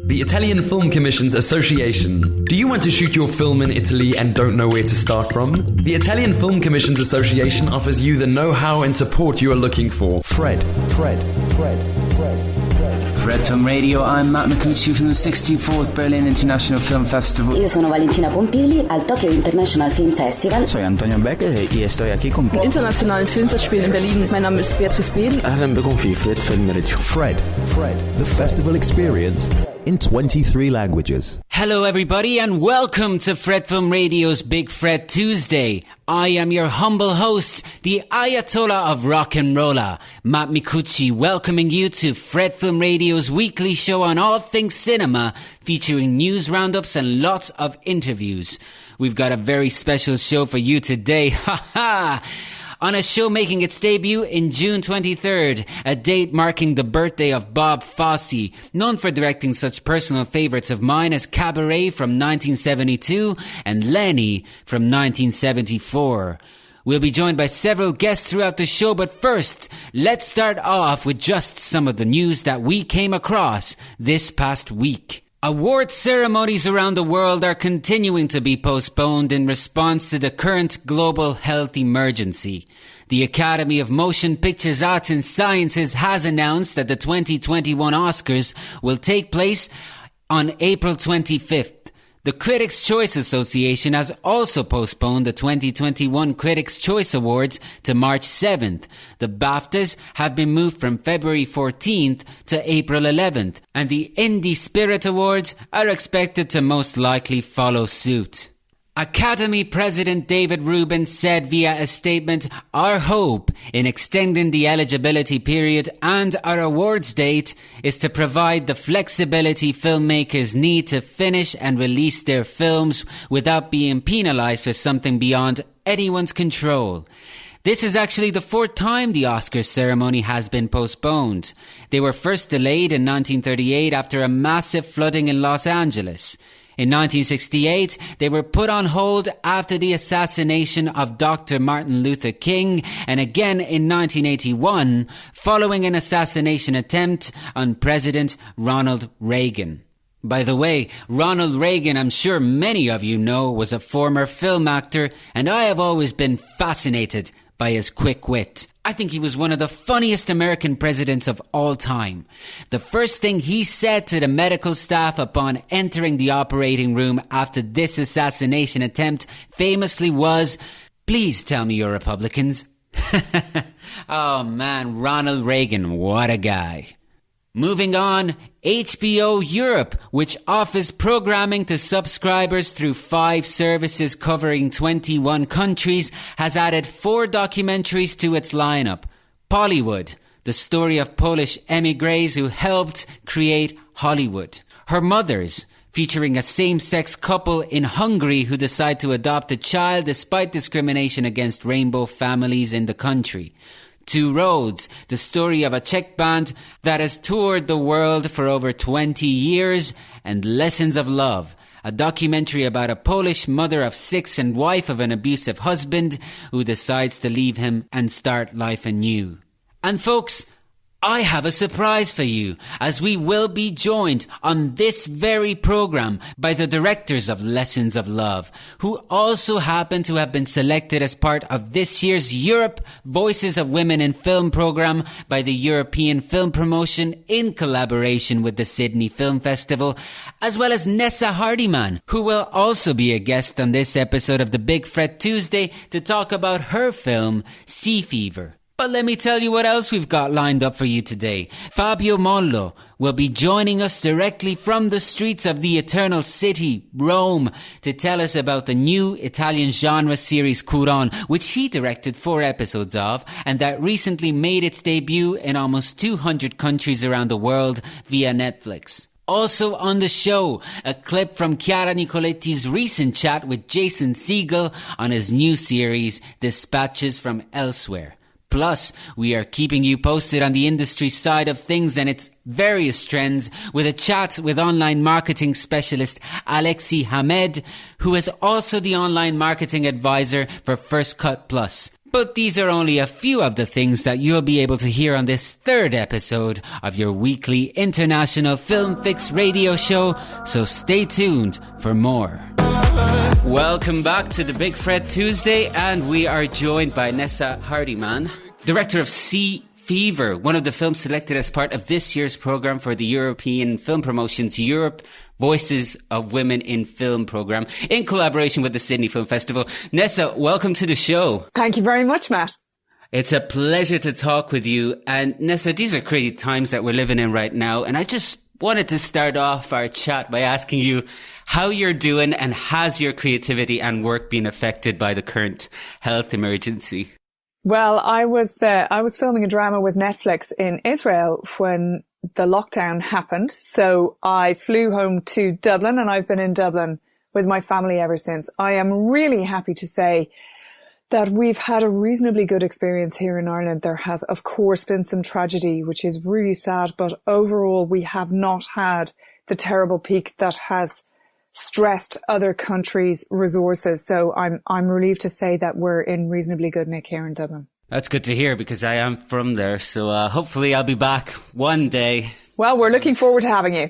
The Italian Film Commissions Association. Do you want to shoot your film in Italy and don't know where to start from? The Italian Film Commissions Association offers you the know-how and support you are looking for. Fred Film Radio, I'm Matt Micucci from the 64th Berlin International Film Festival. Io sono Valentina Pompili al Tokyo International Film Festival. Soy Antonio Becker y estoy aquí con Internationalen Filmfestspiel in Berlin. Mein Name ist Beatrice Behl. أهلا بكم في Fred Film Radio. Fred, the festival experience in 23 languages. Hello everybody and welcome to Fred Film Radio's Big Fred Tuesday. I am your humble host, the Ayatollah of Rock and Rolla, Matt Micucci, welcoming you to Fred Film Radio's weekly show on all things cinema, featuring news roundups and lots of interviews. We've got a very special show for you today. Ha ha! On a show making its debut in June 23rd, a date marking the birthday of Bob Fosse, known for directing such personal favourites of mine as Cabaret from 1972 and Lenny from 1974. We'll be joined by several guests throughout the show, but first, let's start off with just some of the news that we came across this past week. Award ceremonies around the world are continuing to be postponed in response to the current global health emergency. The Academy of Motion Pictures Arts and Sciences has announced that the 2021 Oscars will take place on April 25th. The Critics' Choice Association has also postponed the 2021 Critics' Choice Awards to March 7th. The BAFTAs have been moved from February 14th to April 11th, and the Indie Spirit Awards are expected to most likely follow suit. Academy President David Rubin said via a statement, "Our hope in extending the eligibility period and our awards date is to provide the flexibility filmmakers need to finish and release their films without being penalized for something beyond anyone's control." This is actually the fourth time the Oscars ceremony has been postponed. They were first delayed in 1938 after a massive flooding in Los Angeles. In 1968, they were put on hold after the assassination of Dr. Martin Luther King, and again in 1981, following an assassination attempt on President Ronald Reagan. By the way, Ronald Reagan, I'm sure many of you know, was a former film actor, and I have always been fascinated by his quick wit. I think he was one of the funniest American presidents of all time. The first thing he said to the medical staff upon entering the operating room after this assassination attempt famously was, "Please tell me you're Republicans." Oh man, Ronald Reagan, what a guy. Moving on, HBO Europe, which offers programming to subscribers through 5 services covering 21 countries, has added 4 documentaries to its lineup. Pollywood, the story of Polish emigres who helped create Hollywood. Her Mothers, featuring a same-sex couple in Hungary who decide to adopt a child despite discrimination against rainbow families in the country. Two Roads, the story of a Czech band that has toured the world for over 20 years, and Lessons of Love, a documentary about a Polish mother of 6 and wife of an abusive husband who decides to leave him and start life anew. And folks, I have a surprise for you, as we will be joined on this very program by the directors of Lessons of Love, who also happen to have been selected as part of this year's Europe Voices of Women in Film program by the European Film Promotion in collaboration with the Sydney Film Festival, as well as NEASA HARDIMAN, who will also be a guest on this episode of the Big Fred Tuesday to talk about her film, Sea Fever. But let me tell you what else we've got lined up for you today. Fabio Mollo will be joining us directly from the streets of the Eternal City, Rome, to tell us about the new Italian genre series CURON, which he directed 4 episodes of, and that recently made its debut in almost 200 countries around the world via Netflix. Also on the show, a clip from Chiara Nicoletti's recent chat with Jason Segel on his new series, Dispatches from Elsewhere. Plus, we are keeping you posted on the industry side of things and its various trends with a chat with online marketing specialist Alexi Hamed, who is also the online marketing advisor for First Cut Plus. But these are only a few of the things that you'll be able to hear on this third episode of your weekly international film fix radio show, so stay tuned for more. Welcome back to the Big Fred Tuesday, and we are joined by NEASA HARDIMAN, director of Sea Fever, one of the films selected as part of this year's programme for the European Film Promotion's Europe Voices of Women in Film programme, in collaboration with the Sydney Film Festival. NEASA, welcome to the show. Thank you very much, Matt. It's a pleasure to talk with you. And NEASA, these are crazy times that we're living in right now, and I just wanted to start off our chat by asking you how you're doing, and has your creativity and work been affected by the current health emergency? Well, I was filming a drama with Netflix in Israel when the lockdown happened. So I flew home to Dublin, and I've been in Dublin with my family ever since. I am really happy to say that we've had a reasonably good experience here in Ireland. There has, of course, been some tragedy, which is really sad, but overall we have not had the terrible peak that has stressed other countries' resources. So I'm relieved to say that we're in reasonably good nick here in Dublin. That's good to hear, because I am from there. So hopefully I'll be back one day. Well, we're looking forward to having you.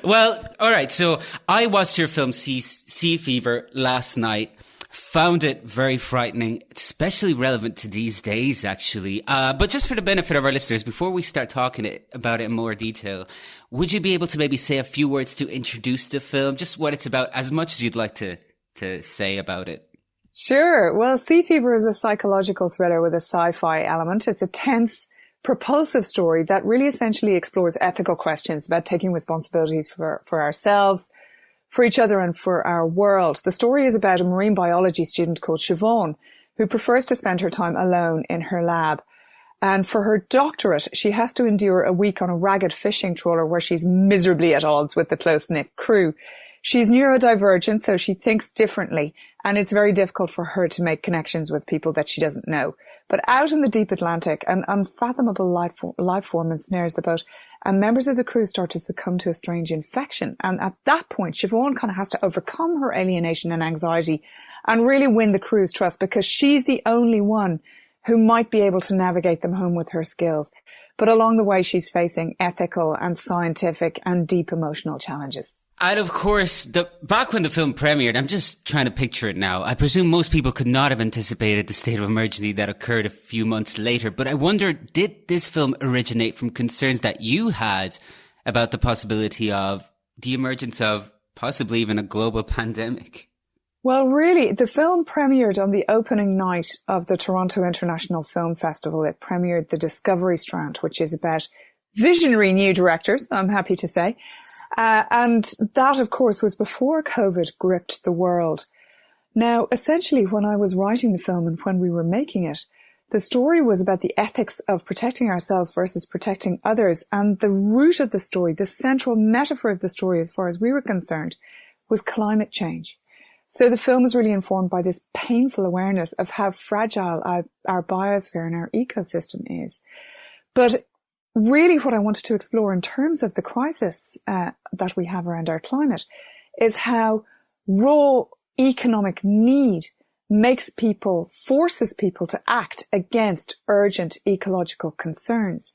Well, all right. So I watched your film Sea Fever last night. Found it very frightening, especially relevant to these days, actually. But just for the benefit of our listeners, before we start talking about it in more detail, would you be able to maybe say a few words to introduce the film, just what it's about, as much as you'd like to say about it? Sure. Well, Sea Fever is a psychological thriller with a sci-fi element. It's a tense, propulsive story that really essentially explores ethical questions about taking responsibilities for ourselves, for each other, and for our world. The story is about a marine biology student called Siobhan, who prefers to spend her time alone in her lab. And for her doctorate, she has to endure a week on a ragged fishing trawler where she's miserably at odds with the close-knit crew. She's neurodivergent, so she thinks differently, and it's very difficult for her to make connections with people that she doesn't know. But out in the deep Atlantic, an unfathomable life form ensnares the boat, and members of the crew start to succumb to a strange infection. And at that point, Siobhan kind of has to overcome her alienation and anxiety and really win the crew's trust, because she's the only one who might be able to navigate them home with her skills. But along the way, she's facing ethical and scientific and deep emotional challenges. And of course, back when the film premiered, I'm just trying to picture it now. I presume most people could not have anticipated the state of emergency that occurred a few months later. But I wonder, did this film originate from concerns that you had about the possibility of the emergence of possibly even a global pandemic? Well, really, the film premiered on the opening night of the Toronto International Film Festival. It premiered The Discovery Strand, which is about visionary new directors, I'm happy to say. And that, of course, was before COVID gripped the world. Now, essentially, when I was writing the film and when we were making it, the story was about the ethics of protecting ourselves versus protecting others. And the root of the story, the central metaphor of the story, as far as we were concerned, was climate change. So the film is really informed by this painful awareness of how fragile our biosphere and our ecosystem is. But really what I wanted to explore in terms of the crisis that we have around our climate is how raw economic need forces people to act against urgent ecological concerns.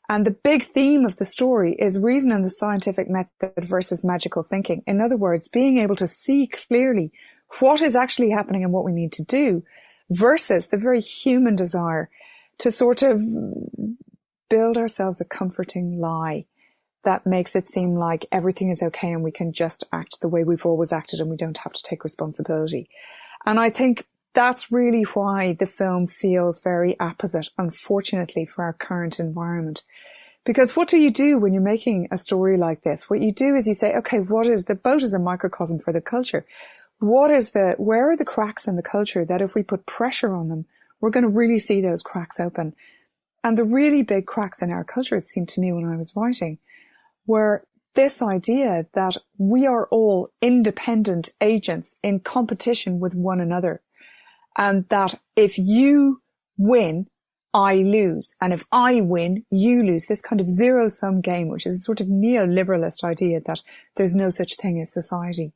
And the big theme of the story is reason and the scientific method versus magical thinking. In other words, being able to see clearly what is actually happening and what we need to do versus the very human desire to sort of build ourselves a comforting lie that makes it seem like everything is okay and we can just act the way we've always acted and we don't have to take responsibility. And I think that's really why the film feels very apposite, unfortunately, for our current environment. Because what do you do when you're making a story like this? What you do is you say, okay, the boat is a microcosm for the culture. Where are the cracks in the culture that if we put pressure on them, we're going to really see those cracks open? And the really big cracks in our culture, it seemed to me when I was writing, were this idea that we are all independent agents in competition with one another. And that if you win, I lose. And if I win, you lose. This kind of zero-sum game, which is a sort of neoliberalist idea that there's no such thing as society.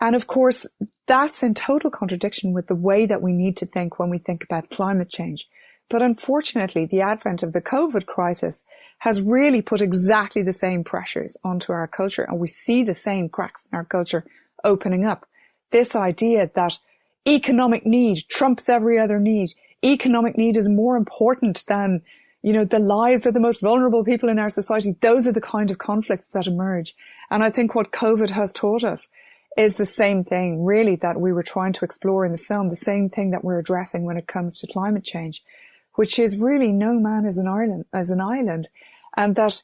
And of course, that's in total contradiction with the way that we need to think when we think about climate change. But unfortunately, the advent of the COVID crisis has really put exactly the same pressures onto our culture, and we see the same cracks in our culture opening up. This idea that economic need trumps every other need. Economic need is more important than, the lives of the most vulnerable people in our society. Those are the kind of conflicts that emerge. And I think what COVID has taught us is the same thing, really, that we were trying to explore in the film, the same thing that we're addressing when it comes to climate change, which is really no man is an island, and that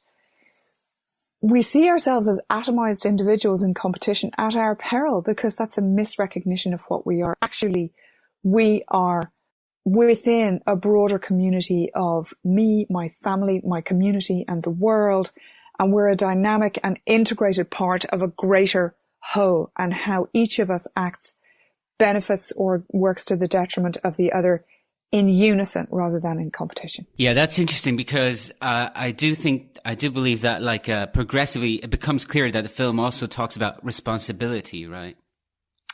we see ourselves as atomized individuals in competition at our peril, because that's a misrecognition of what we are. Actually, we are within a broader community of me, my family, my community, and the world, and we're a dynamic and integrated part of a greater whole, and how each of us acts benefits or works to the detriment of the other in unison rather than in competition. Yeah, that's interesting, because I do believe that progressively it becomes clear that the film also talks about responsibility, right?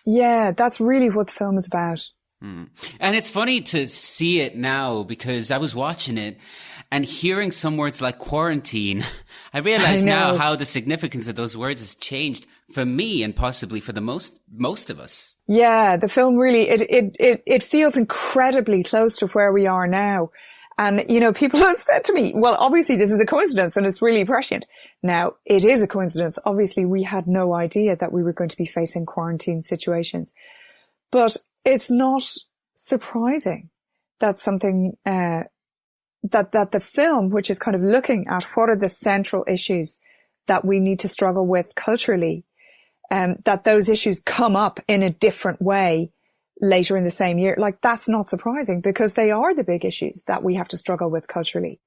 Yeah, that's really what the film is about. And it's funny to see it now, because I was watching it and hearing some words like quarantine, I realize now how the significance of those words has changed for me and possibly for the most of us. Yeah, the film really, it feels incredibly close to where we are now. And, people have said to me, well, obviously this is a coincidence and it's really prescient. Now, it is a coincidence. Obviously, we had no idea that we were going to be facing quarantine situations. But it's not surprising that something, that the film, which is kind of looking at what are the central issues that we need to struggle with culturally, that those issues come up in a different way later in the same year. That's not surprising, because they are the big issues that we have to struggle with culturally.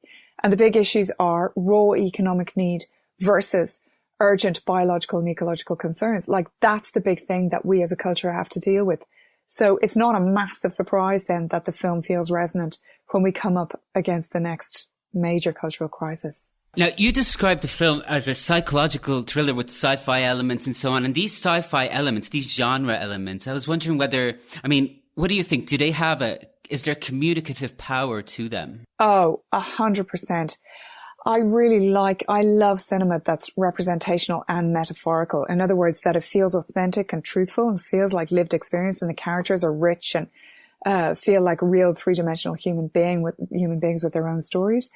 And the big issues are raw economic need versus urgent biological and ecological concerns. That's the big thing that we as a culture have to deal with. So it's not a massive surprise then that the film feels resonant when we come up against the next major cultural crisis. Now, you described the film as a psychological thriller with sci-fi elements and so on. And these sci-fi elements, these genre elements, I was wondering what do you think? Is there communicative power to them? Oh, 100%. I love cinema that's representational and metaphorical. In other words, that it feels authentic and truthful and feels like lived experience, and the characters are rich and feel like real three-dimensional human beings with their own stories.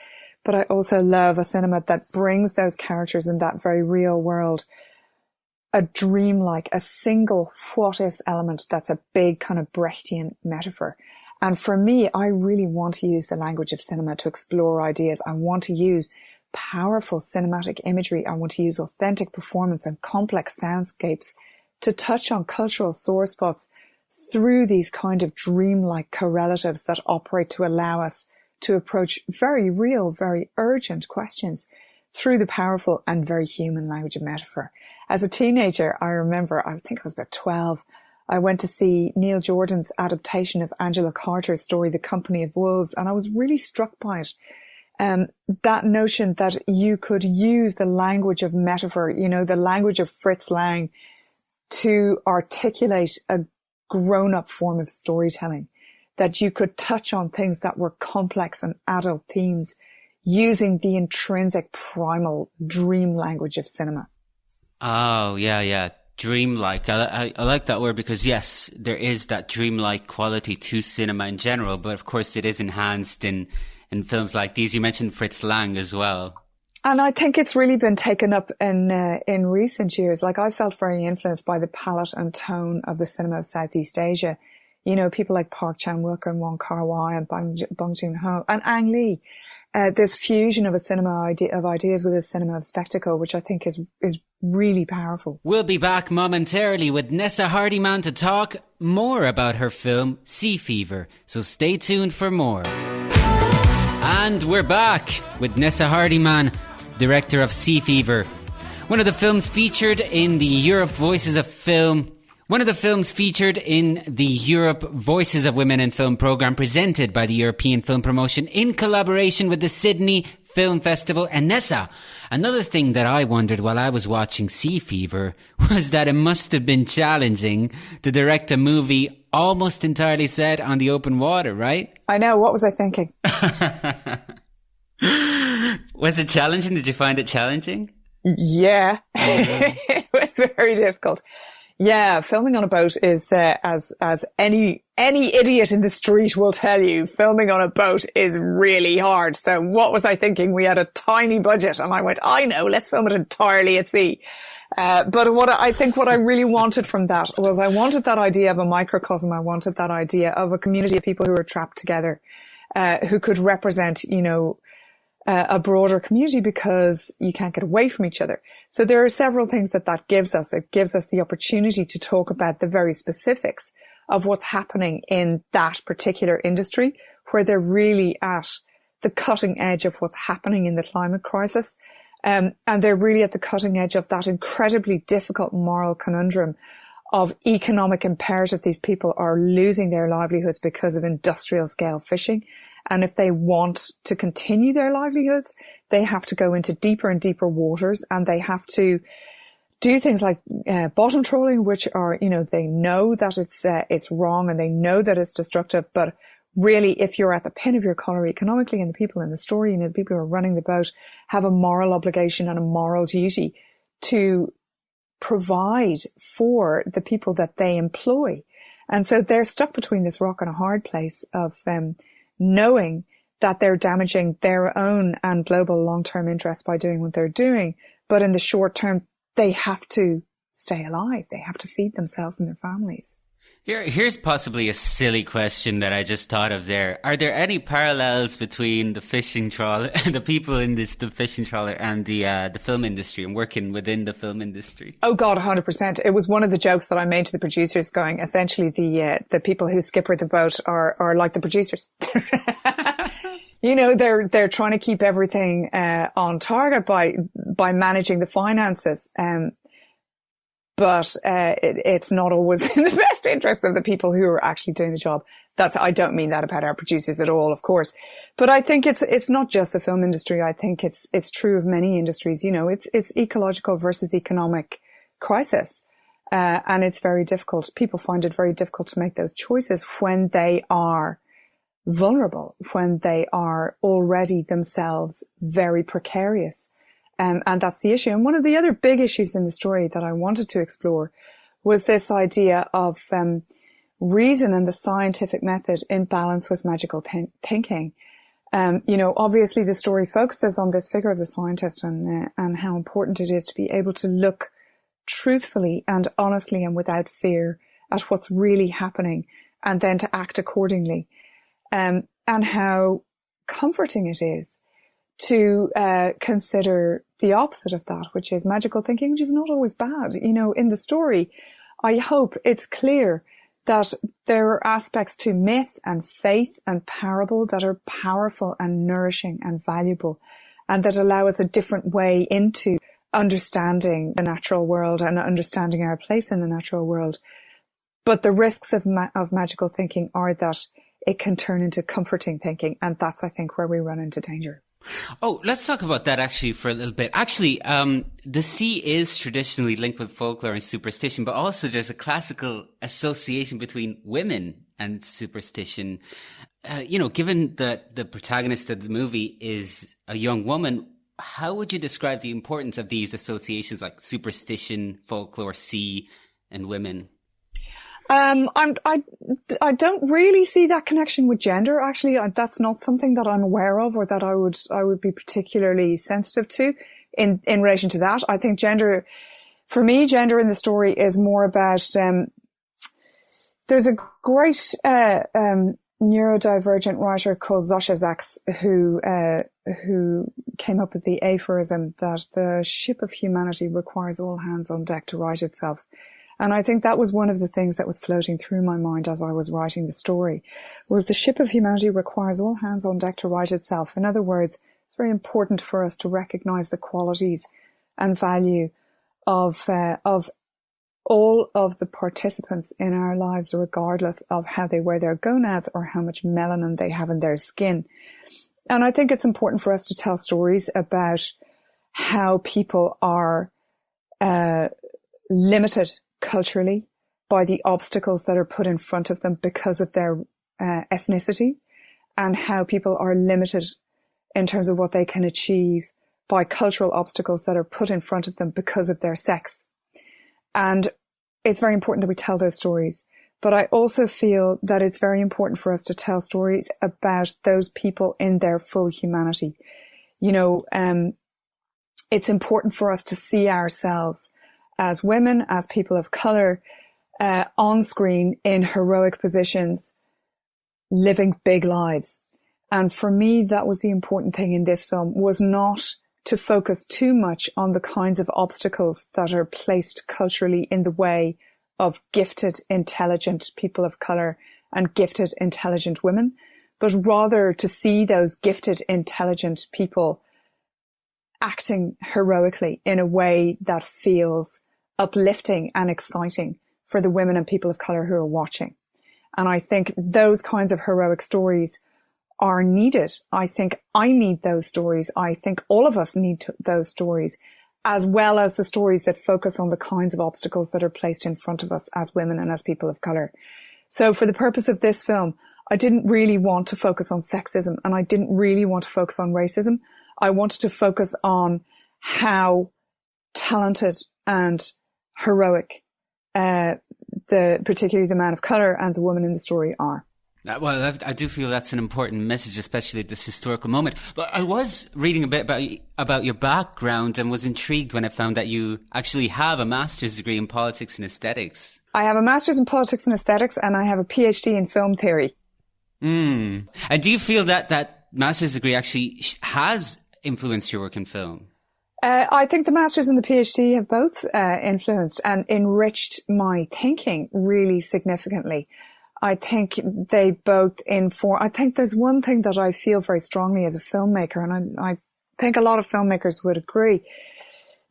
But I also love a cinema that brings those characters in that very real world a dreamlike, a single what-if element that's a big kind of Brechtian metaphor. And for me, I really want to use the language of cinema to explore ideas. I want to use powerful cinematic imagery. I want to use authentic performance and complex soundscapes to touch on cultural sore spots through these kind of dreamlike correlatives that operate to allow us to approach very real, very urgent questions through the powerful and very human language of metaphor. As a teenager, I remember, I think I was about 12, I went to see Neil Jordan's adaptation of Angela Carter's story, The Company of Wolves, and I was really struck by it. That notion that you could use the language of metaphor, the language of Fritz Lang, to articulate a grown-up form of storytelling, that you could touch on things that were complex and adult themes using the intrinsic primal dream language of cinema. Oh, yeah. Dreamlike. I like that word, because yes, there is that dreamlike quality to cinema in general, but of course it is enhanced in films like these. You mentioned Fritz Lang as well. And I think it's really been taken up in recent years. I felt very influenced by the palette and tone of the cinema of Southeast Asia. People like Park Chan-wook and Wong Kar-wai and Bong Joon-ho and Ang Lee. This fusion of a cinema of ideas with a cinema of spectacle, which I think is really powerful. We'll be back momentarily with NEASA Hardiman to talk more about her film Sea Fever. So stay tuned for more. And we're back with NEASA Hardiman, director of Sea Fever, one of the films featured in the Europe Voices of Women in Film programme presented by the European Film Promotion in collaboration with the Sydney Film Festival and NEASA. Another thing that I wondered while I was watching Sea Fever was that it must have been challenging to direct a movie almost entirely set on the open water, right? I know. What was I thinking? Was it challenging? Did you find it challenging? Yeah, it was very difficult. Yeah, filming on a boat is, as any idiot in the street will tell you, filming on a boat is really hard. So what was I thinking? We had a tiny budget and I went, I know, let's film it entirely at sea. But what I really wanted from that was I wanted that idea of a microcosm. I wanted that idea of a community of people who are trapped together, who could represent, a broader community because you can't get away from each other. So there are several things that gives us. It gives us the opportunity to talk about the very specifics of what's happening in that particular industry, where they're really at the cutting edge of what's happening in the climate crisis. And they're really at the cutting edge of that incredibly difficult moral conundrum of economic imperative. These people are losing their livelihoods because of industrial scale fishing. And if they want to continue their livelihoods, they have to go into deeper and deeper waters, and they have to do things like bottom trawling, which are, they know that it's wrong and they know that it's destructive. But really, if you're at the pin of your collar economically, and the people in the story, the people who are running the boat have a moral obligation and a moral duty to provide for the people that they employ. And so they're stuck between this rock and a hard place of knowing that they're damaging their own and global long-term interests by doing what they're doing. But in the short term, they have to stay alive. They have to feed themselves and their families. Here's possibly a silly question that I just thought of there. Are there any parallels between the fishing trawler, the people in the fishing trawler, and the film industry and working within the film industry? Oh God, 100%. It was one of the jokes that I made to the producers, going, essentially the people who skipper the boat are like the producers. They're trying to keep everything on target by managing the finances. But it's not always in the best interest of the people who are actually doing the job. I don't mean that about our producers at all, of course. But I think it's not just the film industry. I think it's true of many industries. It's ecological versus economic crisis. And it's very difficult. People find it very difficult to make those choices when they are vulnerable, when they are already themselves very precarious. And that's the issue. And one of the other big issues in the story that I wanted to explore was this idea of reason and the scientific method in balance with magical thinking. Obviously the story focuses on this figure of the scientist and how important it is to be able to look truthfully and honestly and without fear at what's really happening, and then to act accordingly. And how comforting it is to consider the opposite of that, which is magical thinking, which is not always bad. In the story, I hope it's clear that there are aspects to myth and faith and parable that are powerful and nourishing and valuable, and that allow us a different way into understanding the natural world and understanding our place in the natural world. But the risks of magical thinking are that it can turn into comforting thinking, and that's, I think, where we run into danger. Oh, let's talk about that actually for a little bit. Actually, the sea is traditionally linked with folklore and superstition, but also there's a classical association between women and superstition. Given that the protagonist of the movie is a young woman, how would you describe the importance of these associations like superstition, folklore, sea, and women? I don't really see that connection with gender. Actually, that's not something that I'm aware of, or that I would be particularly sensitive to in relation to that. I think gender in the story is more about, there's a great, neurodivergent writer called Zosia Zaks who came up with the aphorism that the ship of humanity requires all hands on deck to right itself. And I think that was one of the things that was floating through my mind as I was writing the story, was the ship of humanity requires all hands on deck to right itself. In other words, it's very important for us to recognize the qualities and value of all of the participants in our lives, regardless of how they wear their gonads or how much melanin they have in their skin. And I think it's important for us to tell stories about how people are limited culturally by the obstacles that are put in front of them because of their ethnicity, and how people are limited in terms of what they can achieve by cultural obstacles that are put in front of them because of their sex. And it's very important that we tell those stories. But I also feel that it's very important for us to tell stories about those people in their full humanity. You know, it's important for us to see ourselves as women, as people of colour, on screen in heroic positions, living big lives. And for me, that was the important thing in this film, was not to focus too much on the kinds of obstacles that are placed culturally in the way of gifted, intelligent people of colour and gifted, intelligent women, but rather to see those gifted, intelligent people acting heroically in a way that feels uplifting and exciting for the women and people of colour who are watching. And I think those kinds of heroic stories are needed. I think I need those stories. I think all of us need those stories, as well as the stories that focus on the kinds of obstacles that are placed in front of us as women and as people of colour. So for the purpose of this film, I didn't really want to focus on sexism, and I didn't really want to focus on racism. I wanted to focus on how talented and heroic particularly the man of colour and the woman in the story are. Well, I do feel that's an important message, especially at this historical moment. But I was reading a bit about your background and was intrigued when I found that you actually have a master's degree in politics and aesthetics. I have a master's in politics and aesthetics, and I have a PhD in film theory. And do you feel that that master's degree actually has influenced your work in film? I think the master's and the PhD have both influenced and enriched my thinking really significantly. I think they both inform. I think there's one thing that I feel very strongly as a filmmaker, and I think a lot of filmmakers would agree,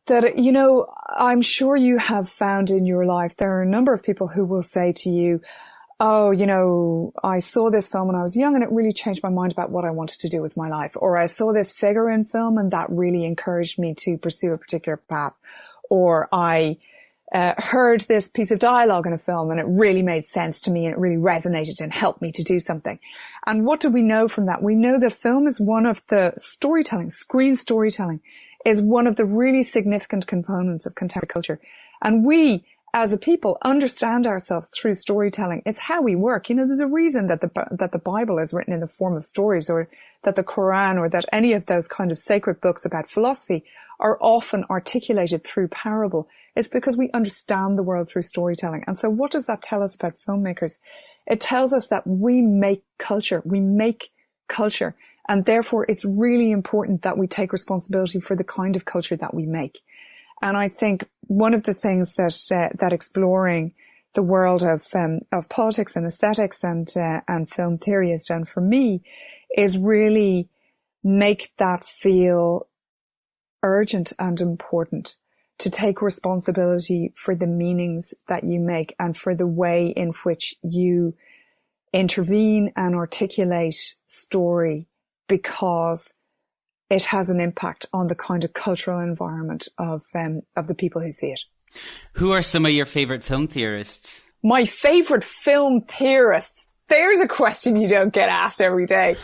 that, you know, I'm sure you have found in your life, there are a number of people who will say to you, oh, you know, I saw this film when I was young and it really changed my mind about what I wanted to do with my life. Or I saw this figure in film and that really encouraged me to pursue a particular path. Or I heard this piece of dialogue in a film and it really made sense to me and it really resonated and helped me to do something. And what do we know from that? We know that film is one of the storytelling, screen storytelling is one of the really significant components of contemporary culture. And we, as a people, understand ourselves through storytelling. It's how we work. You know, there's a reason that the Bible is written in the form of stories, or that the Quran, or that any of those kind of sacred books about philosophy are often articulated through parable. It's because we understand the world through storytelling. And so what does that tell us about filmmakers? It tells us that we make culture. We make culture. And therefore, it's really important that we take responsibility for the kind of culture that we make. And I think one of the things that exploring the world of politics and aesthetics and film theory has done for me is really make that feel urgent and important, to take responsibility for the meanings that you make and for the way in which you intervene and articulate story, because it has an impact on the kind of cultural environment of the people who see it. Who are some of your favourite film theorists? My favourite film theorists? There's a question you don't get asked every day.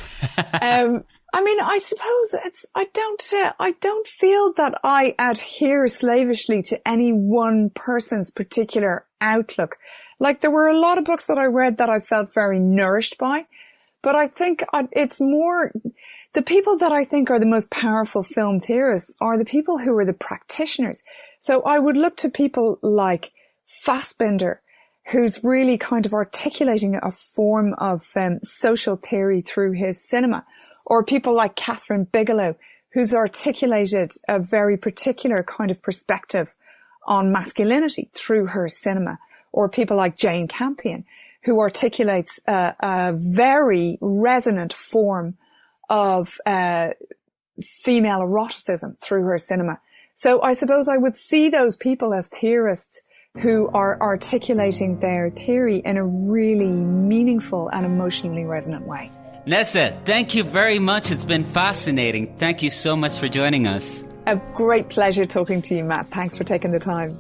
I mean, I suppose I don't feel that I adhere slavishly to any one person's particular outlook. Like, there were a lot of books that I read that I felt very nourished by. But I think it's more, the people that I think are the most powerful film theorists are the people who are the practitioners. So I would look to people like Fassbinder, who's really kind of articulating a form of social theory through his cinema, or people like Catherine Bigelow, who's articulated a very particular kind of perspective on masculinity through her cinema, or people like Jane Campion, who articulates a very resonant form of female eroticism through her cinema. So I suppose I would see those people as theorists who are articulating their theory in a really meaningful and emotionally resonant way. Nessa, thank you very much. It's been fascinating. Thank you so much for joining us. A great pleasure talking to you, Matt. Thanks for taking the time.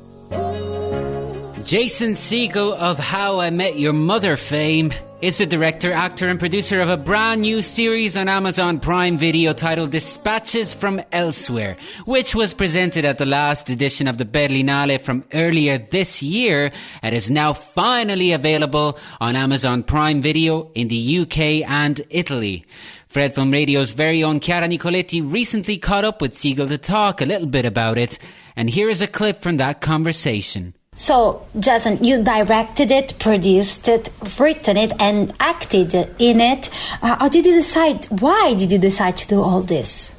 Jason Segel of How I Met Your Mother fame is the director, actor and producer of a brand new series on Amazon Prime Video titled Dispatches from Elsewhere, which was presented at the last edition of the Berlinale from earlier this year and is now finally available on Amazon Prime Video in the UK and Italy. Fred Film Radio's very own Chiara Nicoletti recently caught up with Segel to talk a little bit about it, and here is a clip from that conversation. So, Jason, you directed it, produced it, written it, and acted in it. How did you decide? Why did you decide to do all this?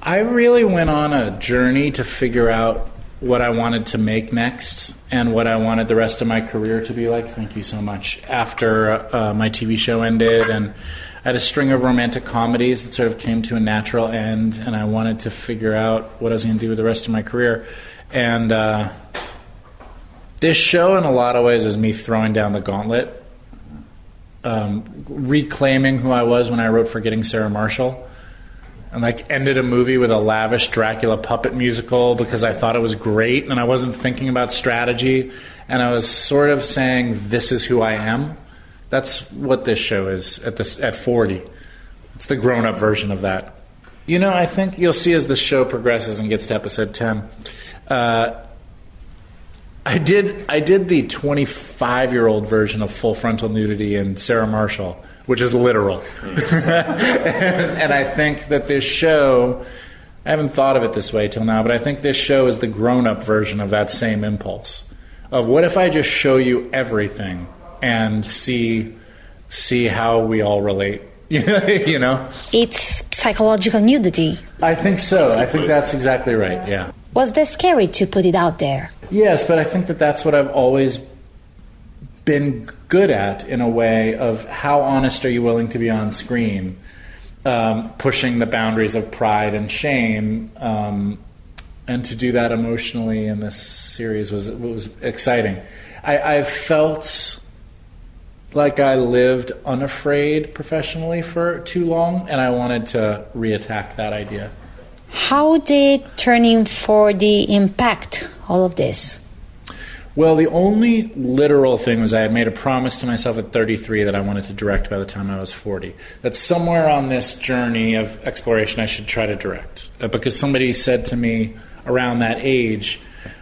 I really went on a journey to figure out what I wanted to make next and what I wanted the rest of my career to be like. Thank you so much. After my TV show ended, and I had a string of romantic comedies that sort of came to a natural end, and I wanted to figure out what I was going to do with the rest of my career. And this show, in a lot of ways, is me throwing down the gauntlet, reclaiming who I was when I wrote Forgetting Sarah Marshall, and ended a movie with a lavish Dracula puppet musical because I thought it was great, and I wasn't thinking about strategy, and I was sort of saying, this is who I am. That's what this show is at 40. It's the grown-up version of that. I think you'll see as the show progresses and gets to episode 10, I did the 25-year-old version of full frontal nudity in Sarah Marshall, which is literal. And I think that this show, I haven't thought of it this way till now, but I think this show is the grown-up version of that same impulse. Of what if I just show you everything and see how we all relate? It's psychological nudity. I think so. I think that's exactly right, yeah. Was that scary to put it out there? Yes, but I think that that's what I've always been good at, in a way, of how honest are you willing to be on screen, pushing the boundaries of pride and shame, and to do that emotionally in this series was exciting. I felt like I lived unafraid professionally for too long, and I wanted to reattack that idea. How did turning 40 impact all of this? Well, the only literal thing was I had made a promise to myself at 33 that I wanted to direct by the time I was 40. That somewhere on this journey of exploration I should try to direct. Because somebody said to me around that age,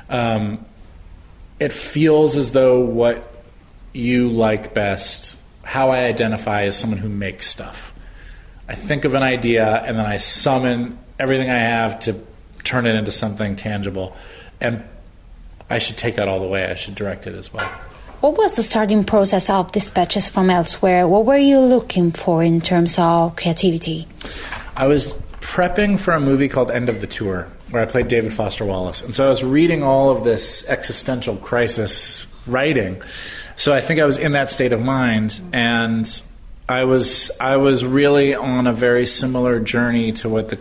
it feels as though what you like best, how I identify as someone who makes stuff. I think of an idea and then I summon everything I have to turn it into something tangible. And I should take that all the way. I should direct it as well. What was the starting process of Dispatches from Elsewhere? What were you looking for in terms of creativity? I was prepping for a movie called End of the Tour, where I played David Foster Wallace. And so I was reading all of this existential crisis writing. So I think I was in that state of mind, and I was really on a very similar journey to what the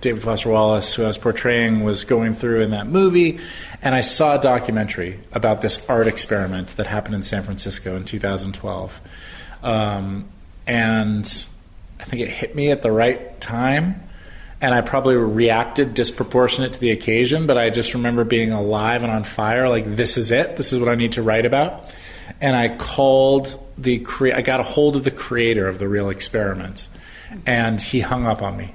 David Foster Wallace, who I was portraying, was going through in that movie. And I saw a documentary about this art experiment that happened in San Francisco in 2012. And I think it hit me at the right time. And I probably reacted disproportionate to the occasion, but I just remember being alive and on fire, like, this is it. This is what I need to write about. And I called I got a hold of the creator of the real experiment, and he hung up on me.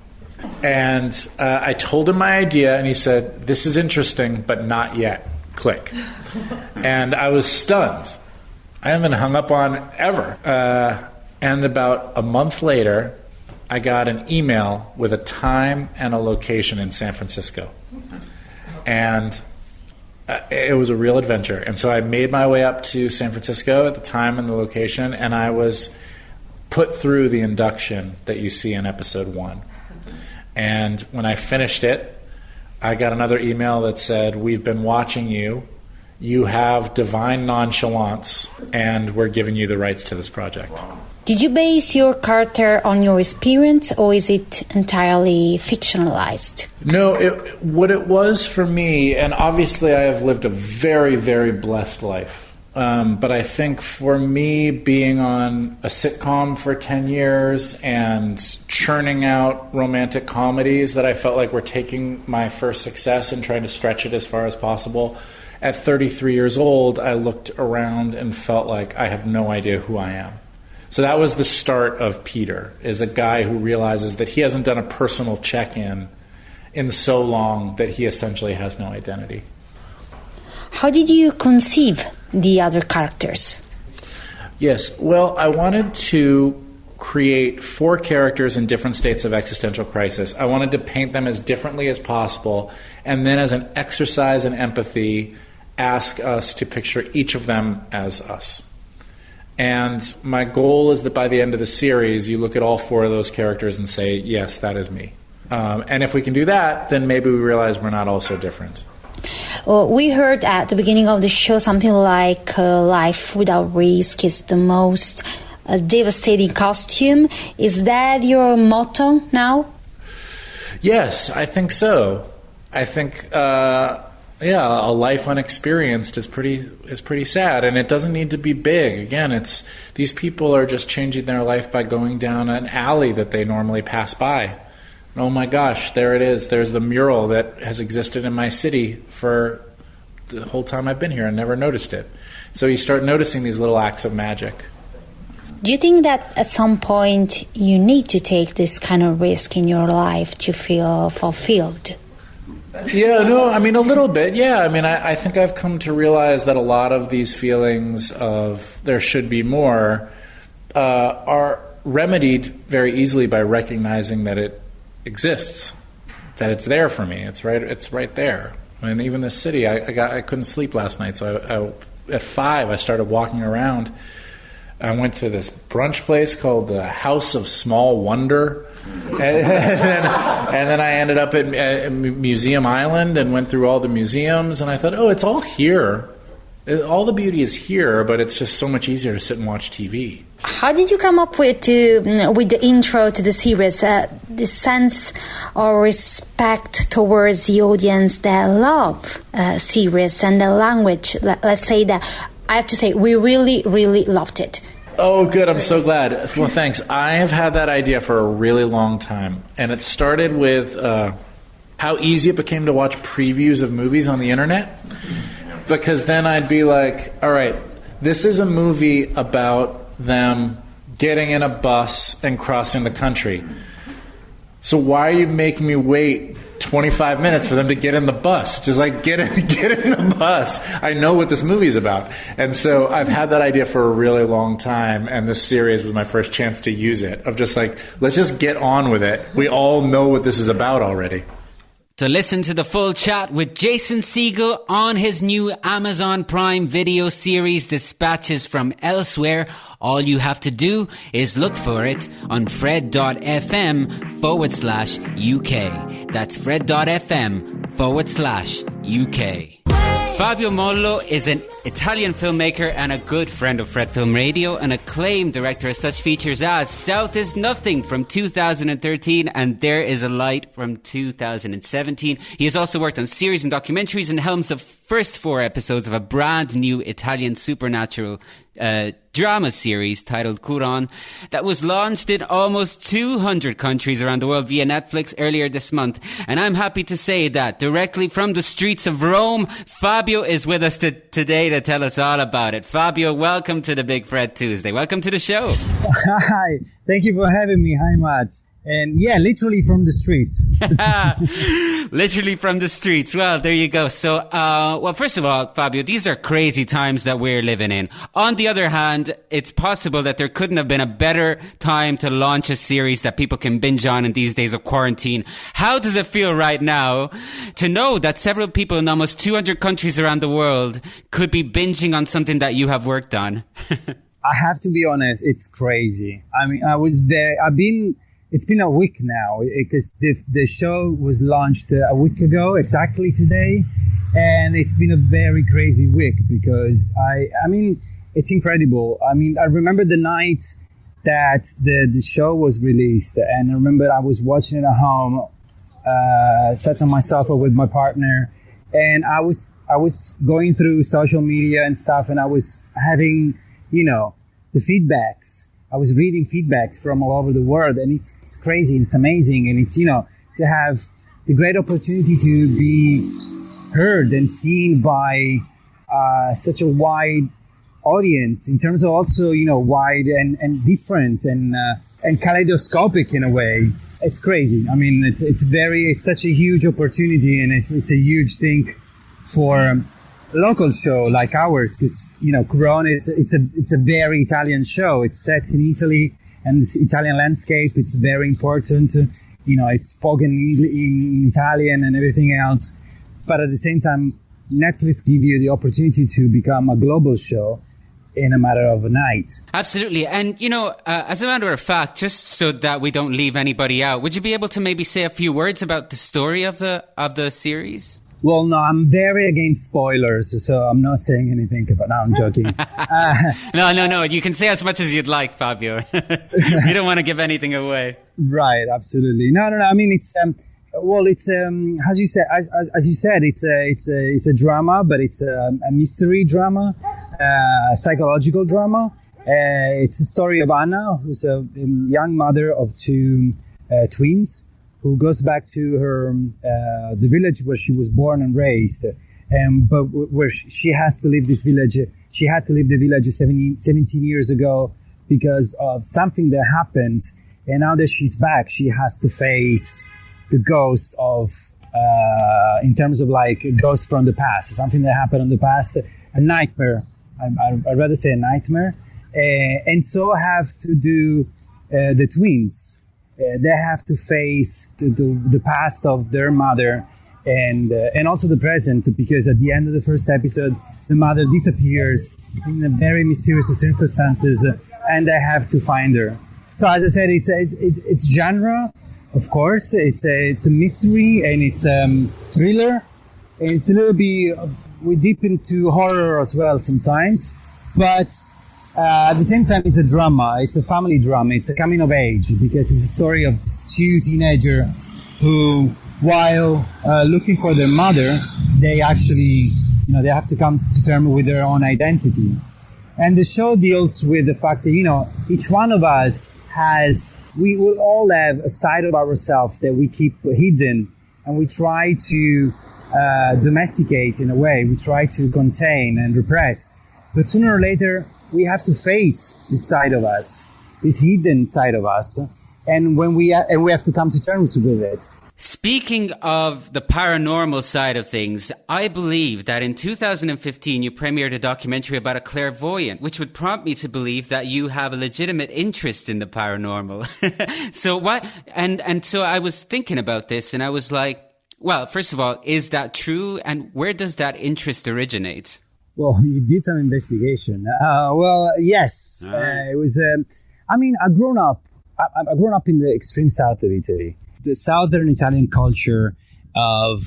And I told him my idea, and he said, "This is interesting, but not yet. Click." And I was stunned. I haven't been hung up on ever. And about a month later, I got an email with a time and a location in San Francisco. And it was a real adventure. And so I made my way up to San Francisco at the time and the location, and I was put through the induction that you see in episode 1. And when I finished it, I got another email that said, "We've been watching you. You have divine nonchalance, and we're giving you the rights to this project." Did you base your character on your experience, or is it entirely fictionalized? No, what it was for me, and obviously I have lived a very, very blessed life. But I think for me, being on a sitcom for 10 years and churning out romantic comedies that I felt like were taking my first success and trying to stretch it as far as possible, at 33 years old, I looked around and felt like I have no idea who I am. So that was the start of Peter, is a guy who realizes that he hasn't done a personal check-in in so long that he essentially has no identity. How did you conceive the other characters? Yes, well, I wanted to create 4 characters in different states of existential crisis. I wanted to paint them as differently as possible, and then as an exercise in empathy, ask us to picture each of them as us. And my goal is that by the end of the series, you look at all 4 of those characters and say, yes, that is me. And if we can do that, then maybe we realize we're not all so different. Well, we heard at the beginning of the show something like life without risk is the most devastating costume. Is that your motto now? Yes, I think so. I think, a life unexperienced is pretty sad, and it doesn't need to be big. Again, it's these people are just changing their life by going down an alley that they normally pass by. And oh my gosh, there it is. There's the mural that has existed in my city for the whole time I've been here and never noticed it. So you start noticing these little acts of magic. Do you think that at some point you need to take this kind of risk in your life to feel fulfilled? Yeah, no, I mean, a little bit, yeah. I mean, I think I've come to realize that a lot of these feelings of there should be more are remedied very easily by recognizing that it exists, that it's there for me. It's right there. I mean, even this city, I couldn't sleep last night, so at 5 I started walking around. I went to this brunch place called the House of Small Wonder, and then I ended up at Museum Island and went through all the museums, and I thought, oh, it's all here. All the beauty is here, but it's just so much easier to sit and watch TV. How did you come up with the intro to the series? The sense of respect towards the audience that love series and the language. Let's say that I have to say we really, really loved it. Oh, good. I'm so glad. Well, thanks. I have had that idea for a really long time, and it started with how easy it became to watch previews of movies on the internet. Because then I'd be like, all right, this is a movie about them getting in a bus and crossing the country. So why are you making me wait 25 minutes for them to get in the bus? Just like, get in the bus. I know what this movie is about. And so I've had that idea for a really long time, and this series was my first chance to use it, of just like, let's just get on with it. We all know what this is about already. To listen to the full chat with Jason Segel on his new Amazon Prime Video series Dispatches from Elsewhere, all you have to do is look for it on fred.fm/UK. That's fred.fm/UK. Fabio Mollo is an Italian filmmaker and a good friend of Fred Film Radio, an acclaimed director of such features as South is Nothing from 2013 and There is a Light from 2017. He has also worked on series and documentaries and helms the first 4 episodes of a brand new Italian supernatural drama series titled CURON that was launched in almost 200 countries around the world via Netflix earlier this month. And I'm happy to say that directly from the streets of Rome, Fabio is with us today to tell us all about it. Fabio, welcome to the Big Fred Tuesday. Welcome to the show. Hi, thank you for having me. Hi, Matt. And yeah, literally from the streets. Literally from the streets. Well, there you go. So, well, first of all, Fabio, these are crazy times that we're living in. On the other hand, it's possible that there couldn't have been a better time to launch a series that people can binge on in these days of quarantine. How does it feel right now to know that several people in almost 200 countries around the world could be binging on something that you have worked on? I have to be honest, it's crazy. I mean, it's been a week now because the show was launched a week ago, exactly today. And it's been a very crazy week because I mean, it's incredible. I mean, I remember the night that the show was released, and I remember I was watching it at home, sat on my sofa with my partner, and I was I was going through social media and stuff, and I was having, the feedbacks. I was reading feedbacks from all over the world, and it's crazy, it's amazing, and it's, to have the great opportunity to be heard and seen by such a wide audience, in terms of also, wide and different and kaleidoscopic in a way. It's crazy. I mean, it's such a huge opportunity, and it's a huge thing for a local show like ours, because CURON, it's a very Italian show. It's set in Italy, and this Italian landscape, it's very important. It's spoken in Italian and everything else. But at the same time, Netflix give you the opportunity to become a global show in a matter of a night. Absolutely. And, as a matter of fact, just so that we don't leave anybody out, would you be able to maybe say a few words about the story of the series? Well, no, I'm very against spoilers, so I'm not saying anything about... No, I'm joking. No. You can say as much as you'd like, Fabio. You don't want to give anything away. Right, absolutely. No. I mean, it's... it's as you said, it's a drama, but it's a mystery drama, a psychological drama. It's the story of Anna, who's a young mother of two twins, who goes back to her the village where she was born and raised, but where she has to leave this village. She had to leave the village 17 years ago because of something that happened, and now that she's back, she has to face the ghost of, in terms of like a ghost from the past, something that happened in the past, a nightmare. I'd rather say a nightmare, and so have to do the twins. They have to face the past of their mother and also the present, because at the end of the first episode, the mother disappears in a very mysterious circumstances, and they have to find her. So as I said, it's genre, of course. It's a mystery, and it's thriller, and it's a little bit. We dip into horror as well sometimes, but. At the same time, it's a drama. It's a family drama. It's a coming of age, because it's a story of these two teenagers who, while looking for their mother, they actually, they have to come to terms with their own identity. And the show deals with the fact that, each one of us we will all have a side of ourselves that we keep hidden, and we try to domesticate in a way. We try to contain and repress. But sooner or later, we have to face this side of us, this hidden side of us, and we have to come to terms with it. Speaking of the paranormal side of things, I believe that in 2015 you premiered a documentary about a clairvoyant, which would prompt me to believe that you have a legitimate interest in the paranormal. So what? And so I was thinking about this, and I was like, well, first of all, is that true? And where does that interest originate? Well, you did some investigation. Yes. It was. I've grown up in the extreme south of Italy. The southern Italian culture of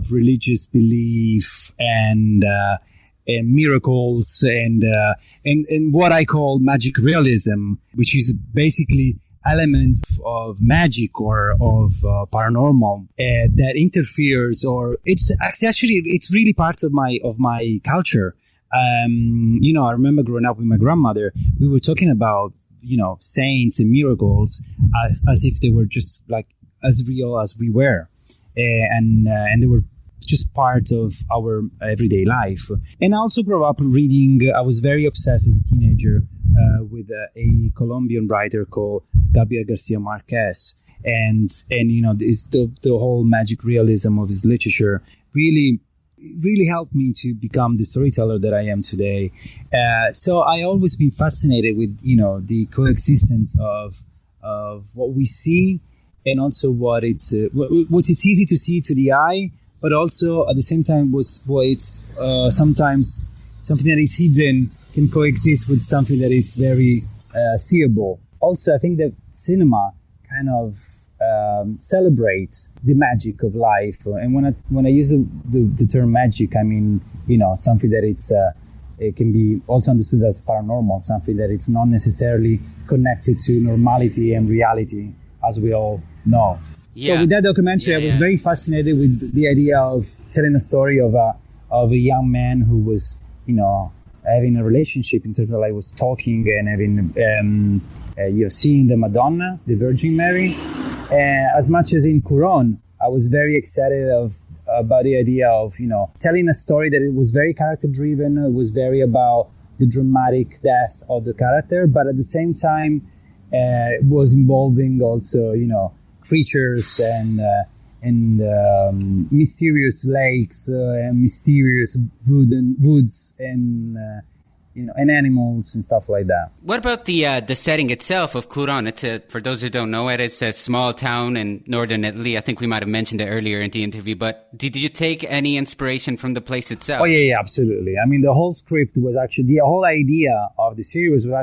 religious belief and miracles and what I call magic realism, which is basically elements of magic or of paranormal that interferes, or it's really part of my culture. I remember growing up with my grandmother, we were talking about saints and miracles as if they were just like as real as we were, and they were just part of our everyday life. And I also grew up reading. I was very obsessed as a teenager with a Colombian writer called Gabriel Garcia Marquez, and the whole magic realism of his literature really helped me to become the storyteller that I am today. So I always been fascinated with the coexistence of what we see, and also what it's easy to see to the eye, but also at the same time what it's sometimes something that is hidden can coexist with something that is very seeable. Also, I think that cinema kind of celebrates the magic of life. And when I use the term magic, I mean something that it can be also understood as paranormal, something that it's not necessarily connected to normality and reality, as we all know. Yeah. So with that documentary, I was very fascinated with the idea of telling a story of of a young man who was, having a relationship in terms of was talking and having, seeing the Madonna, the Virgin Mary. As much as in CURON, I was very excited about the idea of, telling a story that it was very character driven. It was very about the dramatic death of the character, but at the same time, it was involving also, creatures and mysterious lakes and mysterious woods and and animals and stuff like that. What about the setting itself of CURON? For those who don't know it, it's a small town in northern Italy. I think we might have mentioned it earlier in the interview, but did you take any inspiration from the place itself? Oh, yeah, absolutely. I mean, the whole script was actually, the whole idea of the series was